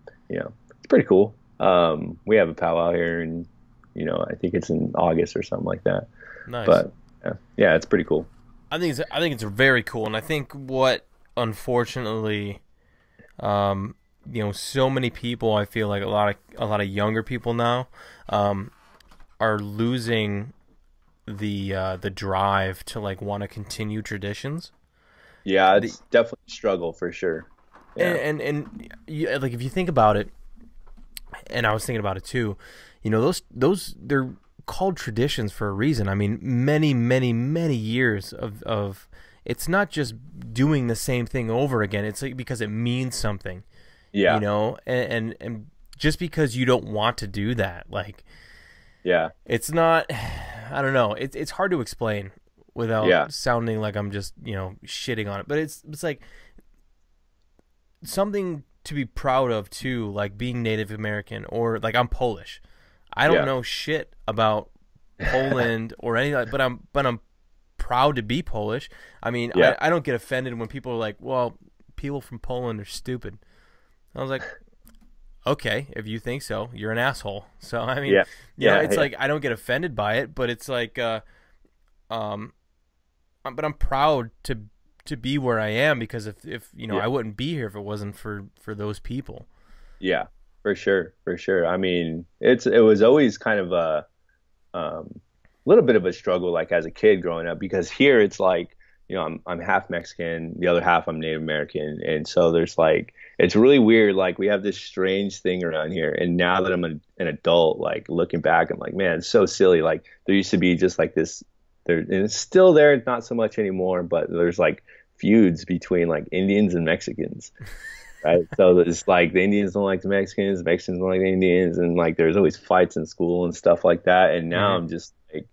Speaker 2: pretty cool. We have a powwow here, and I think it's in August or something like that.
Speaker 1: Nice.
Speaker 2: But yeah, it's pretty cool.
Speaker 1: I think it's very cool, and I think what unfortunately, so many people, I feel like a lot of younger people now, are losing the drive to like want to continue traditions.
Speaker 2: Yeah, it's definitely a struggle for sure. Yeah.
Speaker 1: And like if you think about it, and I was thinking about it too, those they're called traditions for a reason. I mean, many, many, many years of it's not just doing the same thing over again. It's like because it means something. Yeah. And just because you don't want to do that, like, it's not. I don't know. It's hard to explain without sounding like I'm just shitting on it. But it's like something to be proud of too, like being Native American, or like I'm Polish. I don't know shit about Poland or anything, but I'm proud to be Polish. I mean, I don't get offended when people are like, "Well, people from Poland are stupid." I was like, "Okay, if you think so, you're an asshole." So I mean, it's like I don't get offended by it, but it's like, but I'm proud to be where I am, because if I wouldn't be here if it wasn't for those people.
Speaker 2: Yeah. For sure. I mean, it was always kind of a little bit of a struggle, like as a kid growing up, because here it's like I'm half Mexican, the other half I'm Native American, and so there's like it's really weird. Like we have this strange thing around here, and now that I'm an adult, like looking back, I'm like, man, it's so silly. Like there used to be just like this, there, and it's still there, not so much anymore, but there's like feuds between like Indians and Mexicans. Right. So it's like the Indians don't like the Mexicans, the Mexicans don't like the Indians, and like there's always fights in school and stuff like that. And now I'm just like,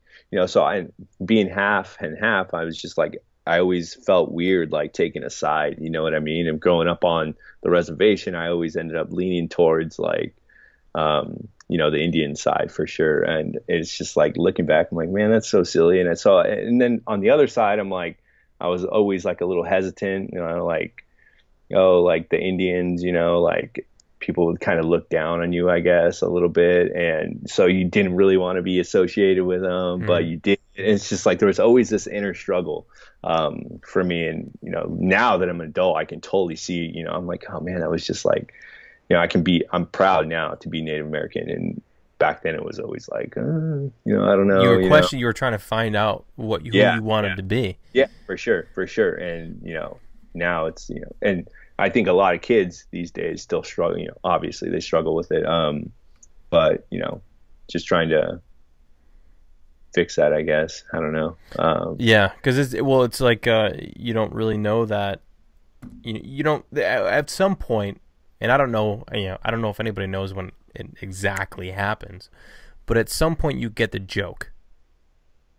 Speaker 2: so I being half and half, I was just like I always felt weird like taking a side, you know what I mean? And growing up on the reservation, I always ended up leaning towards like the Indian side for sure. And it's just like looking back, I'm like, man, that's so silly. And then on the other side, I'm like, I was always like a little hesitant, like, oh, like the Indians, like people would kind of look down on you, I guess, a little bit. And so you didn't really want to be associated with them, but you did. It's just like there was always this inner struggle for me. And, now that I'm an adult, I can totally see, I'm like, oh man, that was just like, I'm proud now to be Native American. And back then it was always like, I don't know.
Speaker 1: You were trying to find out who you wanted to be.
Speaker 2: Yeah, for sure. And, now it's, and I think a lot of kids these days still struggle, obviously they struggle with it. But, just trying to fix that, I guess. I don't know.
Speaker 1: Yeah. Cause it's like, you don't really know that you don't at some point, and I don't know if anybody knows when it exactly happens, but at some point you get the joke.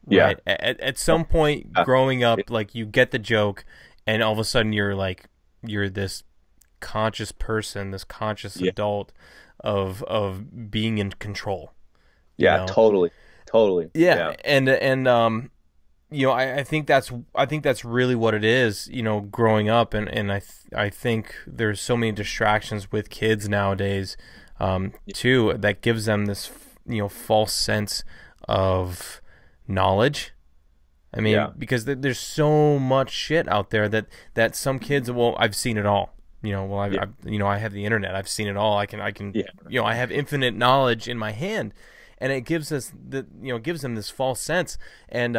Speaker 1: Right?
Speaker 2: Yeah.
Speaker 1: At some point growing up, like you get the joke, and all of a sudden you're this conscious person, this conscious adult of being in control.
Speaker 2: Yeah, totally.
Speaker 1: Yeah. And I think that's really what it is, growing up, and I think there's so many distractions with kids nowadays too, that gives them this false sense of knowledge. I mean, because there's so much shit out there that some kids, well, I've seen it all. I have the internet. I've seen it all. I can I have infinite knowledge in my hand, and it gives us gives them this false sense. And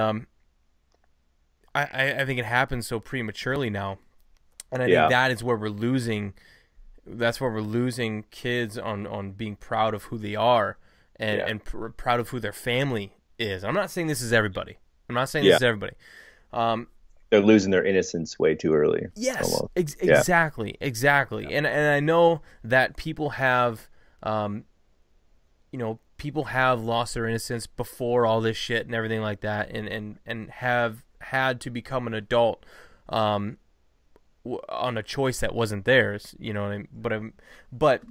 Speaker 1: I think it happens so prematurely now, and I think that is where we're losing. That's where we're losing kids on being proud of who they are and proud of who their family is. I'm not saying this is everybody. This is everybody.
Speaker 2: They're losing their innocence way too early.
Speaker 1: Yes, exactly. Yeah. And I know that people have, people have lost their innocence before all this shit and everything like that, and have had to become an adult on a choice that wasn't theirs. You know what I mean? But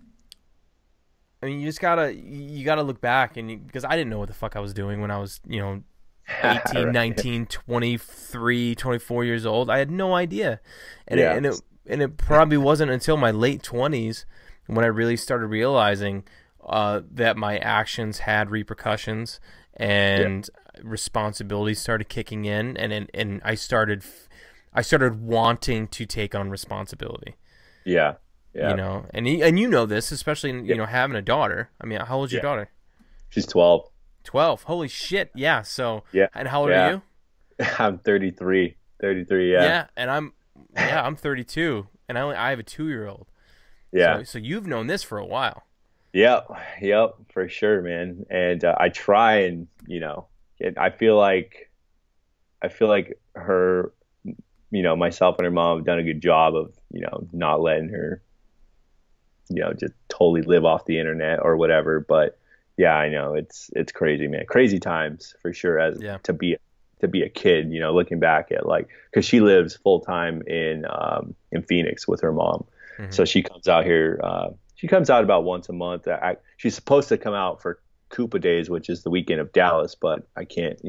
Speaker 1: I mean, you gotta look back, and because I didn't know what the fuck I was doing when I was 18, 19, 23, 24 years old. I had no idea. And it probably wasn't until my late 20s when I really started realizing that my actions had repercussions, and responsibilities started kicking in, and I started wanting to take on responsibility. Yeah. And you know this, especially having a daughter. I mean, how old's your daughter?
Speaker 2: She's 12.
Speaker 1: 12. Holy shit. Yeah. So, and how old are you?
Speaker 2: I'm 33. 33. Yeah.
Speaker 1: Yeah. And I'm 32, and I have a 2-year-old.
Speaker 2: Yeah.
Speaker 1: So you've known this for a while.
Speaker 2: Yep. For sure, man. And I try and, I feel like her, myself and her mom have done a good job of, not letting her, just totally live off the internet or whatever. But yeah, I know it's crazy, man. Crazy times for sure to be a kid, looking back at cause she lives full time in Phoenix with her mom. Mm-hmm. So she comes out here, she comes out about once a month. She's supposed to come out for Koopa Days, which is the weekend of Dallas, but I can't,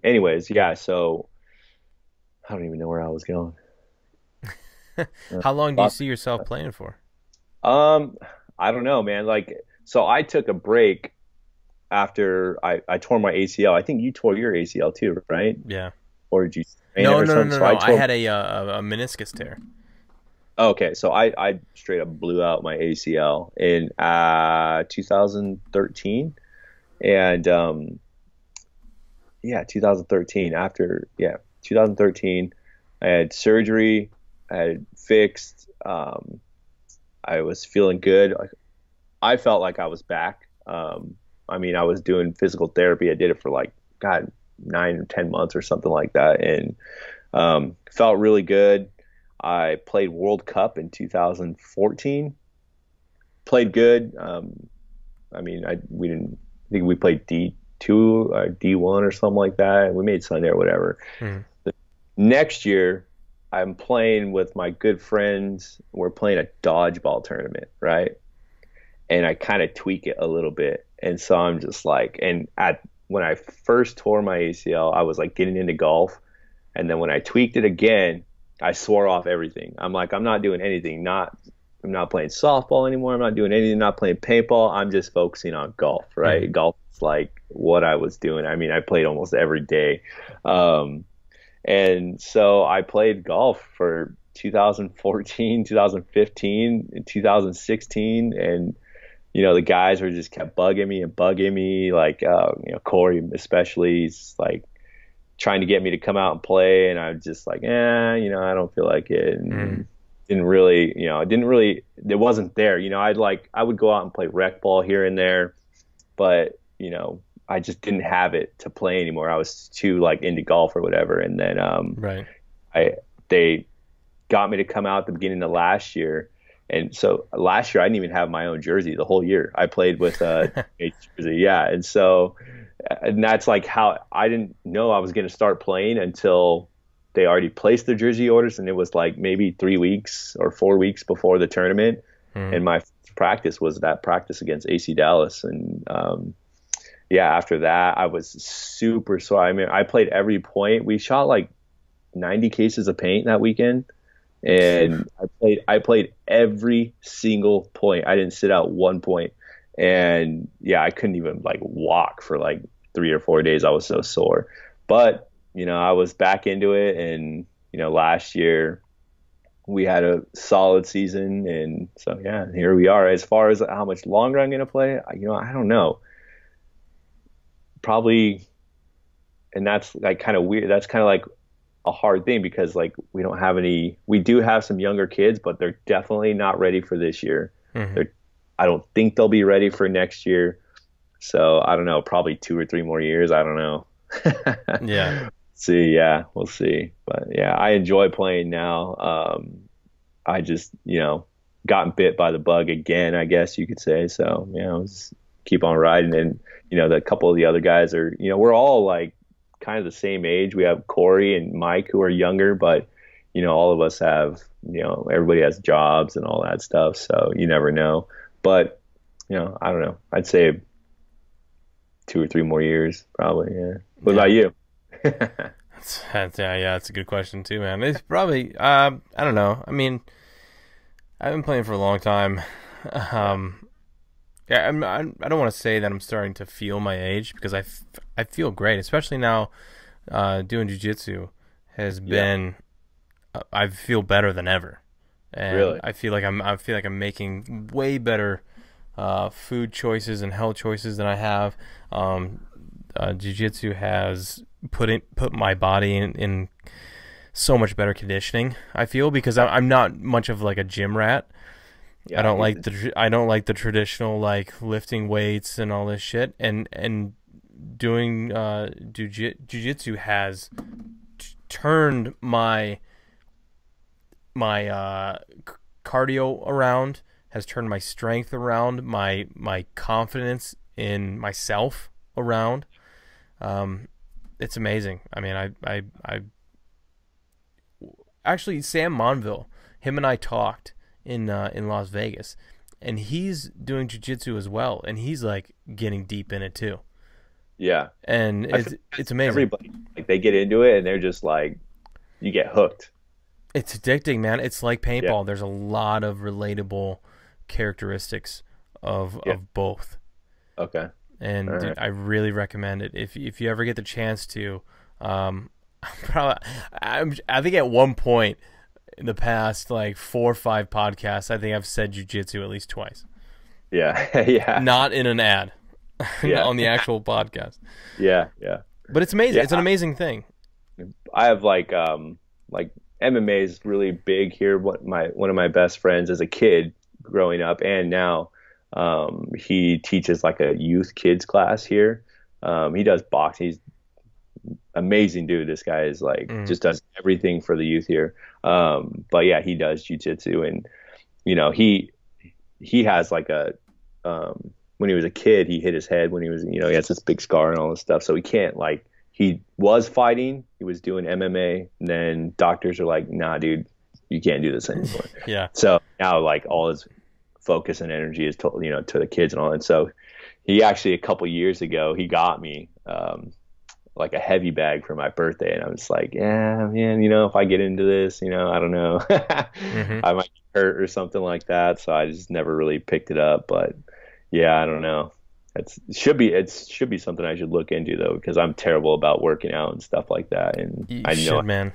Speaker 2: anyways, yeah. So I don't even know where I was going.
Speaker 1: How long do you see yourself playing for?
Speaker 2: I don't know, man. So I took a break after I tore my ACL. I think you tore your ACL too, right?
Speaker 1: Yeah.
Speaker 2: Or did you?
Speaker 1: No. I had a meniscus tear.
Speaker 2: Okay, so I straight up blew out my ACL in 2013, and yeah, 2013. After 2013, I had surgery. I had fixed. I was feeling good. I felt like I was back. I mean, I was doing physical therapy. I did it for like, God, 9 or 10 months or something like that, and felt really good. I played World Cup in 2014. Played good. I mean, we didn't I think we played D2 or D1 or something like that. We made Sunday or whatever.
Speaker 1: Hmm.
Speaker 2: The next year, I'm playing with my good friends. We're playing a dodgeball tournament, right? And I kind of tweak it a little bit. And so I'm just like, when I first tore my ACL, I was like getting into golf. And then when I tweaked it again, I swore off everything. I'm like, I'm not doing anything. I'm not playing softball anymore. I'm not doing anything. Not playing paintball. I'm just focusing on golf, right?
Speaker 1: Mm-hmm.
Speaker 2: Golf is like what I was doing. I mean, I played almost every day. And so I played golf for 2014, 2015, and 2016. And, the guys were just kept bugging me. Like, Corey especially, he's like trying to get me to come out and play. And I'm just like, I don't feel like it. And it wasn't there. I would go out and play rec ball here and there, but, I just didn't have it to play anymore. I was too like into golf or whatever. And then,
Speaker 1: Right.
Speaker 2: they got me to come out at the beginning of last year. And so last year I didn't even have my own jersey the whole year. I played with a jersey. Yeah. And that's like how I didn't know I was going to start playing until they already placed their jersey orders. And it was like maybe 3 weeks or 4 weeks before the tournament. And my practice was that practice against AC Dallas. And, after that I was super sore. I mean, I played every point. We shot like 90 cases of paint that weekend. And I played every single point. I didn't sit out one point. And I couldn't even like walk for like 3 or 4 days. I was so sore. But, I was back into it. And, last year we had a solid season. And so, here we are. As far as how much longer I'm going to play, I don't know. Probably. And that's like kind of weird. That's kind of like a hard thing because like we do have some younger kids, but they're definitely not ready for this year.
Speaker 1: Mm-hmm.
Speaker 2: I don't think they'll be ready for next year. So I don't know, probably 2 or 3 more years. I don't know.
Speaker 1: Yeah.
Speaker 2: We'll see. But I enjoy playing now. I just, gotten bit by the bug again, I guess you could say. So, just keep on riding. And, the couple of the other guys are, we're all like kind of the same age. We have Corey and Mike who are younger, but, all of us have, everybody has jobs and all that stuff. So you never know. But, I don't know. I'd say 2 or 3 more years, probably. Yeah. What about you?
Speaker 1: That's a good question too, man. It's probably I don't know. I mean, I've been playing for a long time. I don't want to say that I'm starting to feel my age because I feel great, especially now. Doing jiu-jitsu has been. I feel better than ever, and
Speaker 2: Really?
Speaker 1: I feel like I'm making way better food choices and health choices than I have. Jiu-jitsu has put my body in so much better conditioning. I feel because I'm not much of like a gym rat.
Speaker 2: Yeah,
Speaker 1: I don't like the traditional like lifting weights and all this shit. And doing jiu-jitsu has turned my cardio around, has turned my strength around, my confidence in myself around. It's amazing. I mean, I actually Sam Monville, him and I talked in Las Vegas, and he's doing jiu-jitsu as well, and he's like getting deep in it too.
Speaker 2: Yeah.
Speaker 1: And it's amazing.
Speaker 2: Everybody, like, they get into it and they're just like, you get hooked.
Speaker 1: It's addicting, man. It's like paintball.
Speaker 2: Yeah.
Speaker 1: There's a lot of relatable characteristics of both.
Speaker 2: Okay.
Speaker 1: And
Speaker 2: All
Speaker 1: dude,
Speaker 2: right.
Speaker 1: I really recommend it if you ever get the chance to. I think at one point in the past like 4 or 5 podcasts, I think I've said jiu-jitsu at least twice.
Speaker 2: Yeah. Yeah.
Speaker 1: Not in an ad.
Speaker 2: Yeah.
Speaker 1: On the actual podcast.
Speaker 2: Yeah. Yeah.
Speaker 1: But it's amazing.
Speaker 2: Yeah,
Speaker 1: It's an amazing thing.
Speaker 2: I have like MMA is really big here. One of my best friends as a kid growing up and now, he teaches like a youth kids class here. He does boxing. He's amazing dude. This guy is like just does everything for the youth here. But yeah, he does jujitsu, and you know he has like a when he was a kid, he hit his head when he was, he has this big scar and all this stuff. So he can't like, he was fighting, he was doing MMA, and then doctors are like, nah, dude, you can't do this anymore.
Speaker 1: Yeah.
Speaker 2: So now like all his focus and energy is to the kids and all. And so he actually, a couple years ago, he got me, like a heavy bag for my birthday. And I was like, yeah, man, if I get into this, I don't know, I might get hurt or something like that. So I just never really picked it up, but yeah, I don't know. It should be something I should look into though, because I'm terrible about working out and stuff like that. And
Speaker 1: I know, man.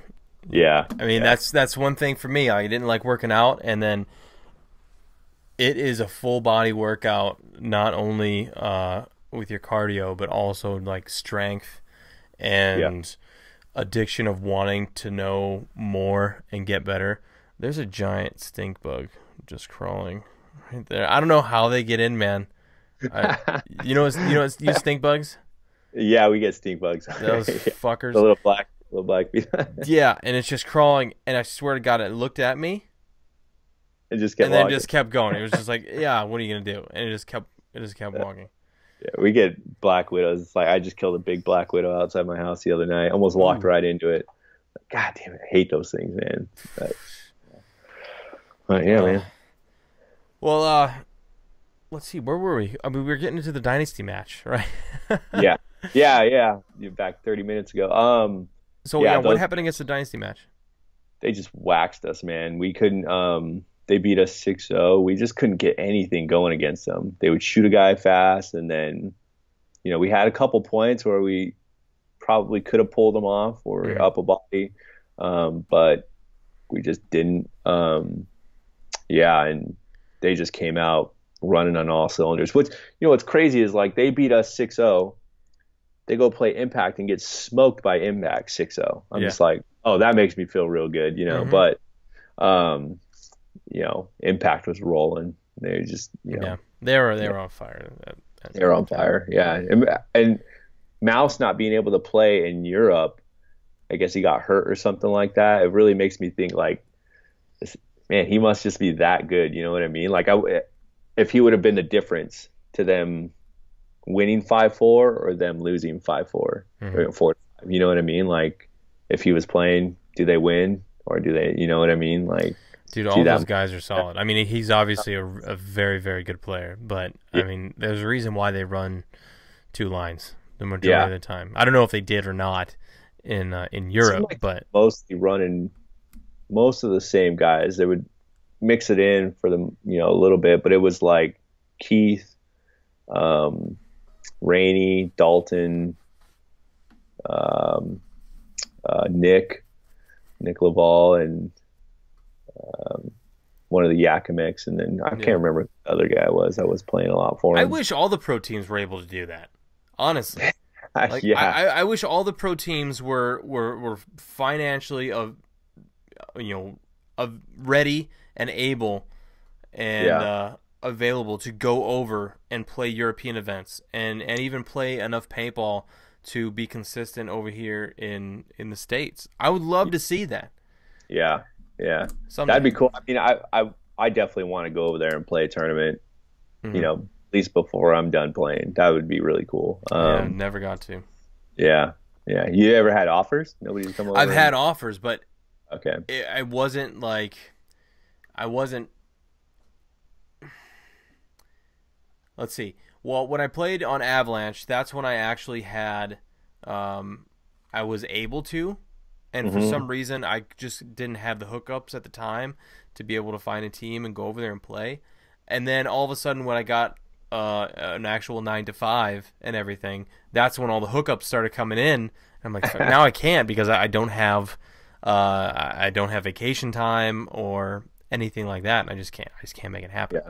Speaker 2: Yeah.
Speaker 1: I mean, that's one thing for me. I didn't like working out, and then it is a full body workout, not only with your cardio, but also like strength and addiction of wanting to know more and get better. There's a giant stink bug just crawling right there. I don't know how they get in, man. You stink bugs?
Speaker 2: Yeah, we get stink bugs.
Speaker 1: Those fuckers.
Speaker 2: The little black
Speaker 1: Yeah, and it's just crawling, and I swear to God, it looked at me.
Speaker 2: It just kept
Speaker 1: then just kept going. It was just like, yeah, what are you gonna do? And it just kept walking.
Speaker 2: Yeah, we get black widows. It's like I just killed a big black widow outside my house the other night. Almost walked right into it. God damn it, I hate those things, man. But yeah, man.
Speaker 1: Well, let's see, where were we? I mean, we were getting into the dynasty match, right?
Speaker 2: Yeah. You're back 30 minutes ago.
Speaker 1: What happened against the dynasty match?
Speaker 2: They just waxed us, man. We couldn't. They beat us 6-0. We just couldn't get anything going against them. They would shoot a guy fast, and then, we had a couple points where we probably could have pulled them off or up a body, but we just didn't. And they just came out running on all cylinders. What's crazy is like they beat us 6-0. They go play Impact and get smoked by Impact 6-0. I'm just like, oh, that makes me feel real good, But Impact was rolling. They just,
Speaker 1: they were on fire.
Speaker 2: They were on fire. Yeah, and Mouse not being able to play in Europe, I guess he got hurt or something like that. It really makes me think like, man, he must just be that good. You know what I mean? Like, if he would have been the difference to them winning 5-4 or them losing 5-4 or 4-5, you know what I mean? Like, if he was playing, do they win or do they? You know what I mean? Like,
Speaker 1: dude, all those guys are solid. I mean, he's obviously a very, very good player, but I mean, there's a reason why they run two lines the majority of the time. I don't know if they did or not in Europe, but
Speaker 2: mostly running most of the same guys. They would mix it in for them, a little bit, but it was like Keith, Rainey, Dalton, Nick Laval, and one of the Yakimics, and then I can't remember who the other guy was. I was playing a lot for him.
Speaker 1: I wish all the pro teams were able to do that. Honestly, I wish all the pro teams were financially ready and able and available to go over and play European events and even play enough paintball to be consistent over here in the States. I would love to see that.
Speaker 2: Yeah. That'd be cool. I mean, I definitely want to go over there and play a tournament, at least before I'm done playing. That would be really cool.
Speaker 1: Never got to.
Speaker 2: Yeah. You ever had offers? Nobody's come over?
Speaker 1: I've had offers, but
Speaker 2: okay.
Speaker 1: I wasn't. Let's see. Well, when I played on Avalanche, that's when I actually had, I was able to, and for some reason I just didn't have the hookups at the time to be able to find a team and go over there and play. And then all of a sudden, when I got an actual 9-to-5 and everything, that's when all the hookups started coming in. I'm like, now I can't because I don't have vacation time or anything like that, and I just can't make it happen.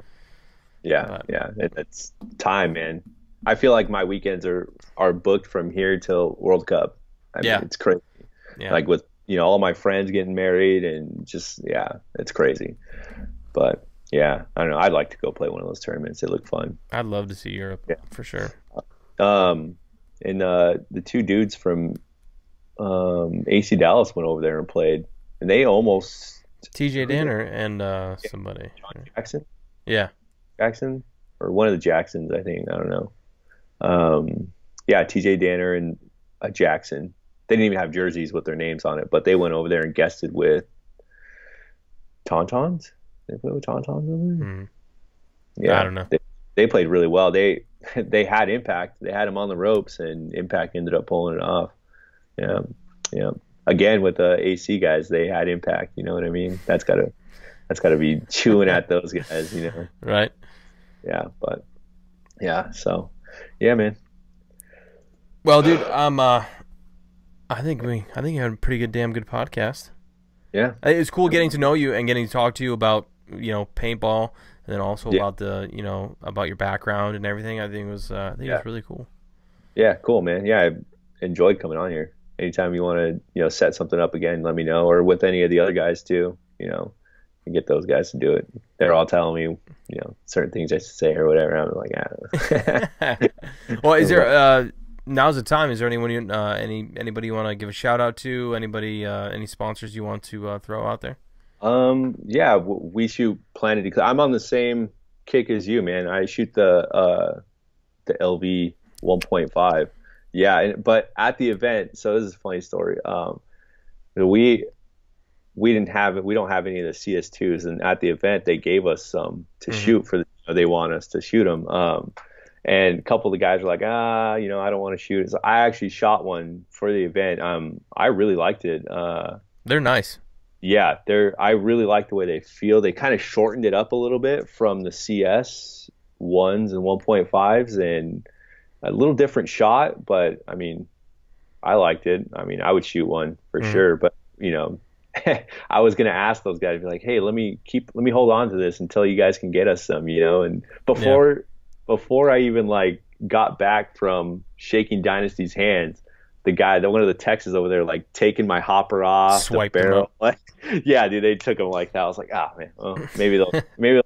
Speaker 2: Yeah. It's time, man. I feel like my weekends are booked from here till World Cup. I mean, it's crazy.
Speaker 1: Yeah.
Speaker 2: Like with, all my friends getting married and just, it's crazy. But yeah, I don't know. I'd like to go play one of those tournaments. They look fun.
Speaker 1: I'd love to see Europe for sure.
Speaker 2: And the two dudes from AC Dallas went over there and played, and they almost
Speaker 1: TJ Danner and somebody.
Speaker 2: John Jackson.
Speaker 1: Yeah.
Speaker 2: Jackson or one of the Jacksons, I think. I don't know. TJ Danner and Jackson. They didn't even have jerseys with their names on it, but they went over there and guested with Tauntauns. They played with Tauntauns over there.
Speaker 1: Mm.
Speaker 2: Yeah,
Speaker 1: I don't know.
Speaker 2: They played really well. They had Impact. They had him on the ropes, and Impact ended up pulling it off. Yeah. Again, with the AC guys, they had Impact. You know what I mean? That's gotta be chewing at those guys.
Speaker 1: Right.
Speaker 2: Yeah, but so man.
Speaker 1: Well, dude, I think you had a pretty damn good podcast.
Speaker 2: Yeah,
Speaker 1: it's cool getting to know you and getting to talk to you about paintball, and then also about the about your background and everything. I think it was it was really cool.
Speaker 2: Yeah, cool, man. Yeah, I enjoyed coming on here. Anytime you want to set something up again, let me know, or with any of the other guys too. And get those guys to do it. They're all telling me certain things I should say or whatever. I'm like, I don't know.
Speaker 1: Well, is there now's the time? Is there anyone anybody you want to give a shout out to? Anybody any sponsors you want to throw out there?
Speaker 2: Yeah, we shoot Planet Eclipse. I'm on the same kick as you, man. I shoot the LV 1.5. Yeah, but at the event, so this is a funny story. We didn't have it. We don't have any of the CS2s, and at the event they gave us some to shoot for. They want us to shoot them. And a couple of the guys were like, I don't want to shoot it. So I actually shot one for the event. I really liked it.
Speaker 1: They're nice.
Speaker 2: Yeah, I really like the way they feel. They kind of shortened it up a little bit from the CS 1s and 1.5s, and a little different shot, but I mean, I liked it. I mean, I would shoot one for sure, but I was going to ask those guys, be like, hey, let me hold on to this until you guys can get us some, and before I even got back from shaking Dynasty's hands, one of the techs is over there taking my hopper off the barrel. Yeah, dude, they took them like that. I was like, man, well, maybe they'll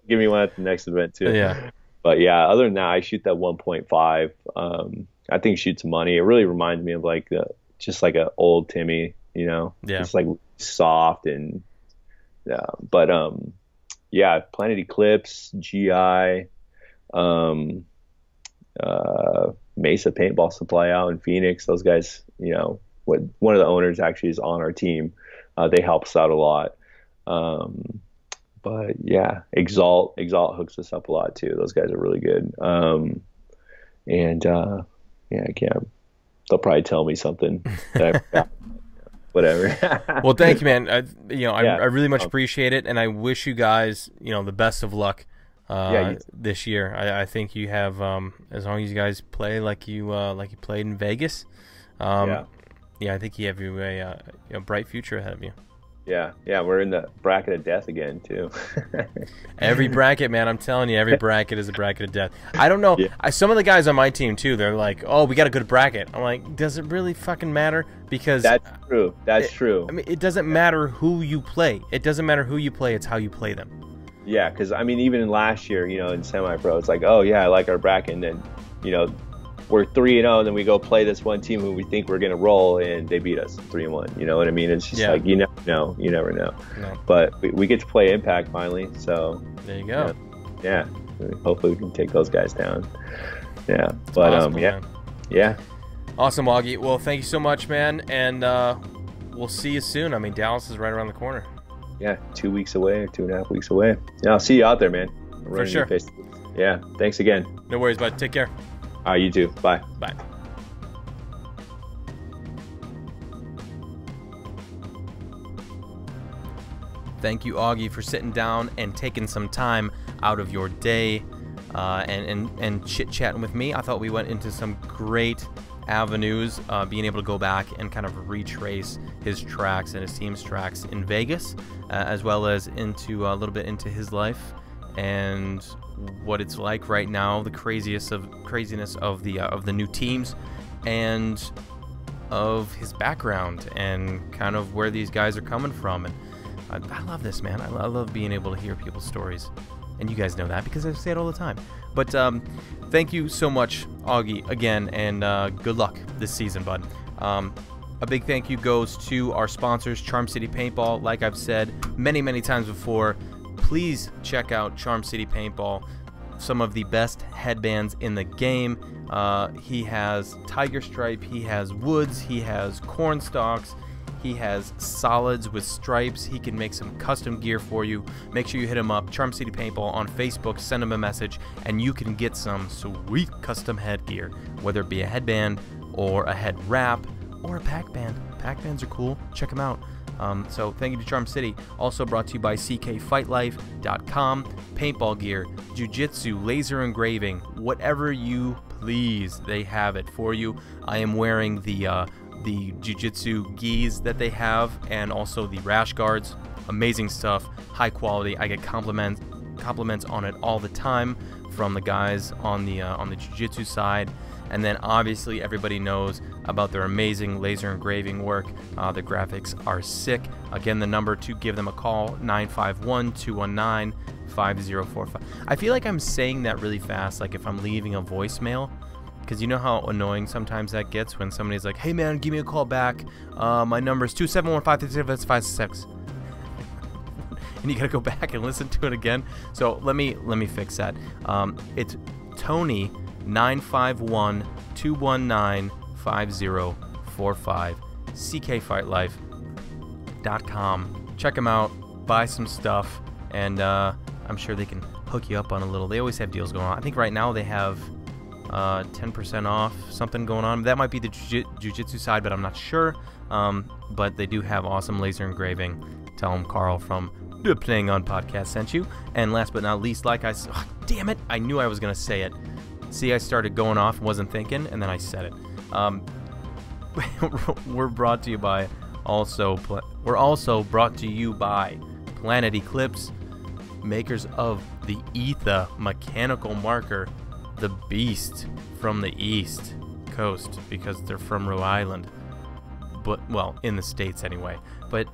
Speaker 2: give me one at the next event too.
Speaker 1: Yeah.
Speaker 2: But yeah, other than that, I shoot that 1.5. I think shoots money. It really reminds me of just like an old Timmy,
Speaker 1: Yeah.
Speaker 2: It's soft and but Planet Eclipse, GI, Mesa Paintball Supply out in Phoenix. Those guys, one of the owners actually is on our team. They help us out a lot. But yeah, Exalt hooks us up a lot too. Those guys are really good. I can't. They'll probably tell me something that I forgot. Whatever. Well,
Speaker 1: thank you, man. I really much appreciate it, and I wish you guys, the best of luck this year. I think you have, as long as you guys play like you played in Vegas, I think you have a bright future ahead of you.
Speaker 2: Yeah, we're in the bracket of death again too.
Speaker 1: Every bracket, man, I'm telling you, every bracket is a bracket of death. I don't know. Yeah. Some of the guys on my team too, they're like, "Oh, we got a good bracket." I'm like, "Does it really fucking matter?" Because
Speaker 2: that's true. That's true.
Speaker 1: I mean, it doesn't matter who you play. It doesn't matter who you play. It's how you play them.
Speaker 2: Yeah, because I mean, even in last year, in semi-pro, it's like, oh yeah, I like our bracket, and then we're 3-0, and then we go play this one team who we think we're gonna roll, and they beat us 3-1. You know what I mean? It's just you never know. You never know. No. But we get to play Impact finally, so
Speaker 1: there you go.
Speaker 2: Yeah. Hopefully we can take those guys down. Yeah. It's possible,
Speaker 1: man.
Speaker 2: Yeah.
Speaker 1: Awesome, Augie. Well, thank you so much, man, and we'll see you soon. I mean, Dallas is right around the corner.
Speaker 2: Yeah, 2 weeks away, or 2.5 weeks away. Yeah, I'll see you out there, man.
Speaker 1: For sure.
Speaker 2: Yeah. Thanks again.
Speaker 1: No worries, bud. Take care.
Speaker 2: All right, you too. Bye.
Speaker 1: Bye. Thank you, Augie, for sitting down and taking some time out of your day and chit-chatting with me. I thought we went into some great avenues, being able to go back and kind of retrace his tracks and his team's tracks in Vegas, as well as into a little bit into his life and what it's like right now, the craziness of the new teams, and of his background, and kind of where these guys are coming from. And I love this, man. I love being able to hear people's stories, and you guys know that because I say it all the time. But thank you so much, Augie, again, and good luck this season, bud. A big thank you goes to our sponsors, Charm City Paintball. Like I've said many, many times before, please check out Charm City Paintball. Some of the best headbands in the game. He has Tiger Stripe, he has woods, he has corn stalks, he has solids with stripes. He can make some custom gear for you. Make sure you hit him up, Charm City Paintball on Facebook, send him a message, and you can get some sweet custom headgear, whether it be a headband or a head wrap or a pack band. Pack bands are cool. Check them out. So thank you to Charm City. Also brought to you by ckfightlife.com. Paintball gear, jiu-jitsu, laser engraving, whatever you please, they have it for you. I am wearing the jiu-jitsu gis that they have, and also the rash guards. Amazing stuff, high quality. I get compliments on it all the time from the guys on the jiu-jitsu side. And then obviously everybody knows about their amazing laser engraving work. The graphics are sick. Again, the number to give them a call, 951-219-5045. I feel like I'm saying that really fast, like if I'm leaving a voicemail, because you know how annoying sometimes that gets when somebody's like, hey man, give me a call back. My number is 271-536-56. And you gotta go back and listen to it again. So let me fix that. It's Tony 951-219-5045, ckfightlife.com. Check them out, buy some stuff, and I'm sure they can hook you up on a little. They always have deals going on. I think right now they have 10% off, something going on. That might be the jiu-jitsu side, but I'm not sure. But they do have awesome laser engraving. Tell them Carl from the Playing On podcast sent you. And last but not least, like I said, damn it, I knew I was going to say it. See, I started going off and wasn't thinking, and then I said it. We're brought to you by we're also brought to you by Planet Eclipse, makers of the Etha mechanical marker, the Beast from the East Coast, because they're from Rhode Island, but well, in the States anyway. But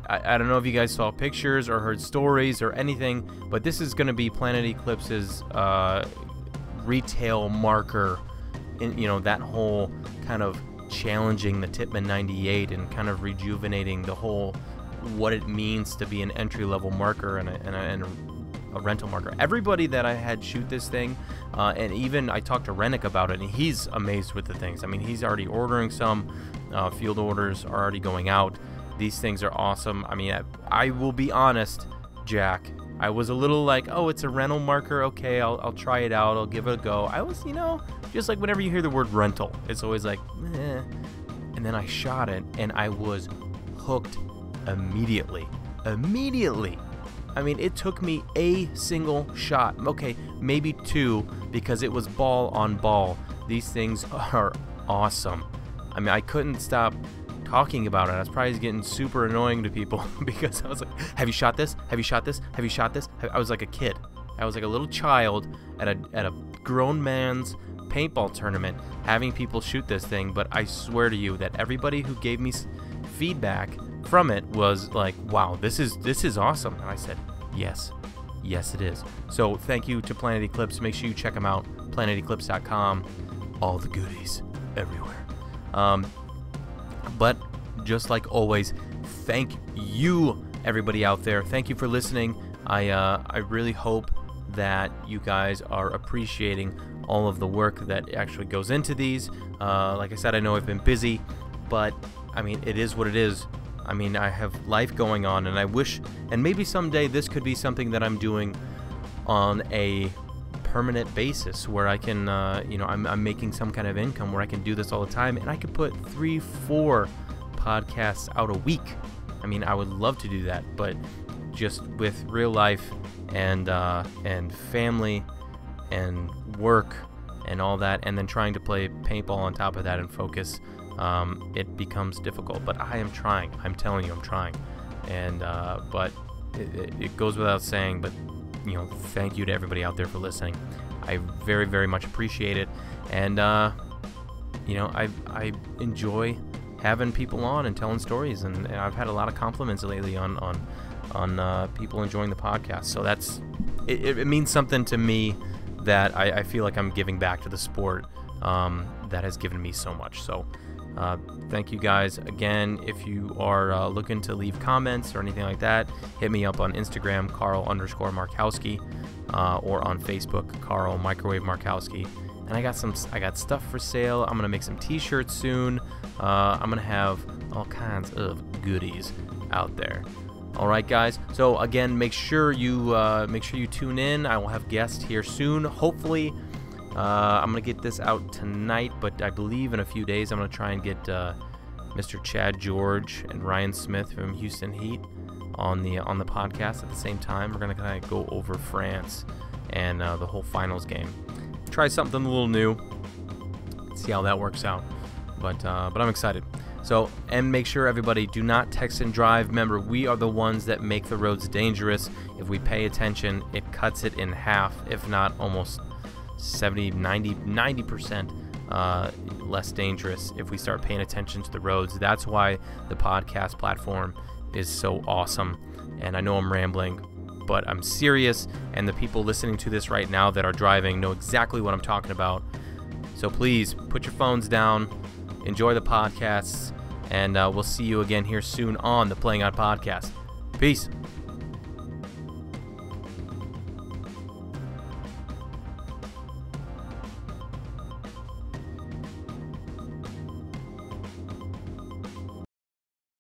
Speaker 1: I don't know if you guys saw pictures or heard stories or anything, but this is going to be Planet Eclipse's retail marker, in, you know, that whole kind of challenging the Tippmann 98 and kind of rejuvenating the whole what it means to be an entry-level marker and a rental marker. Everybody that I had shoot this thing, and even I talked to Rennick about it, and he's amazed with the things. I mean, he's already ordering some. Field orders are already going out. These things are awesome. I mean, I will be honest, Jack, I was a little like, oh, it's a rental marker. Okay, I'll try it out. I'll give it a go. I was, you know, just like whenever you hear the word rental, it's always like, eh. And then I shot it, and I was hooked immediately. Immediately. I mean, it took me a single shot. Okay, maybe two, because it was ball on ball. These things are awesome. I mean, I couldn't stop talking about it. I was probably getting super annoying to people because I was like, have you shot this? Have you shot this? Have you shot this? I was like a kid. I was like a little child at a grown man's paintball tournament having people shoot this thing. But I swear to you that everybody who gave me feedback from it was like, wow, this is awesome. And I said, yes it is. So thank you to Planet Eclipse. Make sure you check them out, planeteclipse.com. All the goodies everywhere. But just like always, thank you, everybody out there. Thank you for listening. I really hope that you guys are appreciating all of the work that actually goes into these. Like I said, I know I've been busy, but I mean, it is what it is. I mean, I have life going on, and I wish, and maybe someday this could be something that I'm doing on a permanent basis where I can, you know, I'm making some kind of income where I can do this all the time, and I could put 3-4 podcasts out a week. I mean, I would love to do that, but just with real life and family and work and all that, and then trying to play paintball on top of that and focus, it becomes difficult. But I am trying. I'm telling you, I'm trying. And but it goes without saying, but thank you to everybody out there for listening. I very, very much appreciate it. And, I enjoy having people on and telling stories. And I've had a lot of compliments lately on people enjoying the podcast. So it means something to me that I feel like I'm giving back to the sport that has given me so much. So thank you guys again. If you are looking to leave comments or anything like that, hit me up on Instagram, Carl_Markowski, or on Facebook, Carl Microwave Markowski. And I got stuff for sale. I'm gonna make some t-shirts soon. I'm gonna have all kinds of goodies out there. All right, guys. So again, make sure you tune in. I will have guests here soon. Hopefully, I'm gonna get this out tonight, but I believe in a few days I'm gonna try and get Mr. Chad George and Ryan Smith from Houston Heat on the podcast at the same time. We're gonna kind of go over France and the whole finals game. Try something a little new. See how that works out. But I'm excited. So, and make sure everybody do not text and drive. Remember, we are the ones that make the roads dangerous. If we pay attention, it cuts it in half, if not almost 70, 90% less dangerous if we start paying attention to the roads. That's why the podcast platform is so awesome. And I know I'm rambling, but I'm serious, and the people listening to this right now that are driving know exactly what I'm talking about. So please put your phones down, enjoy the podcasts, and we'll see you again here soon on the Playing On Podcast. Peace.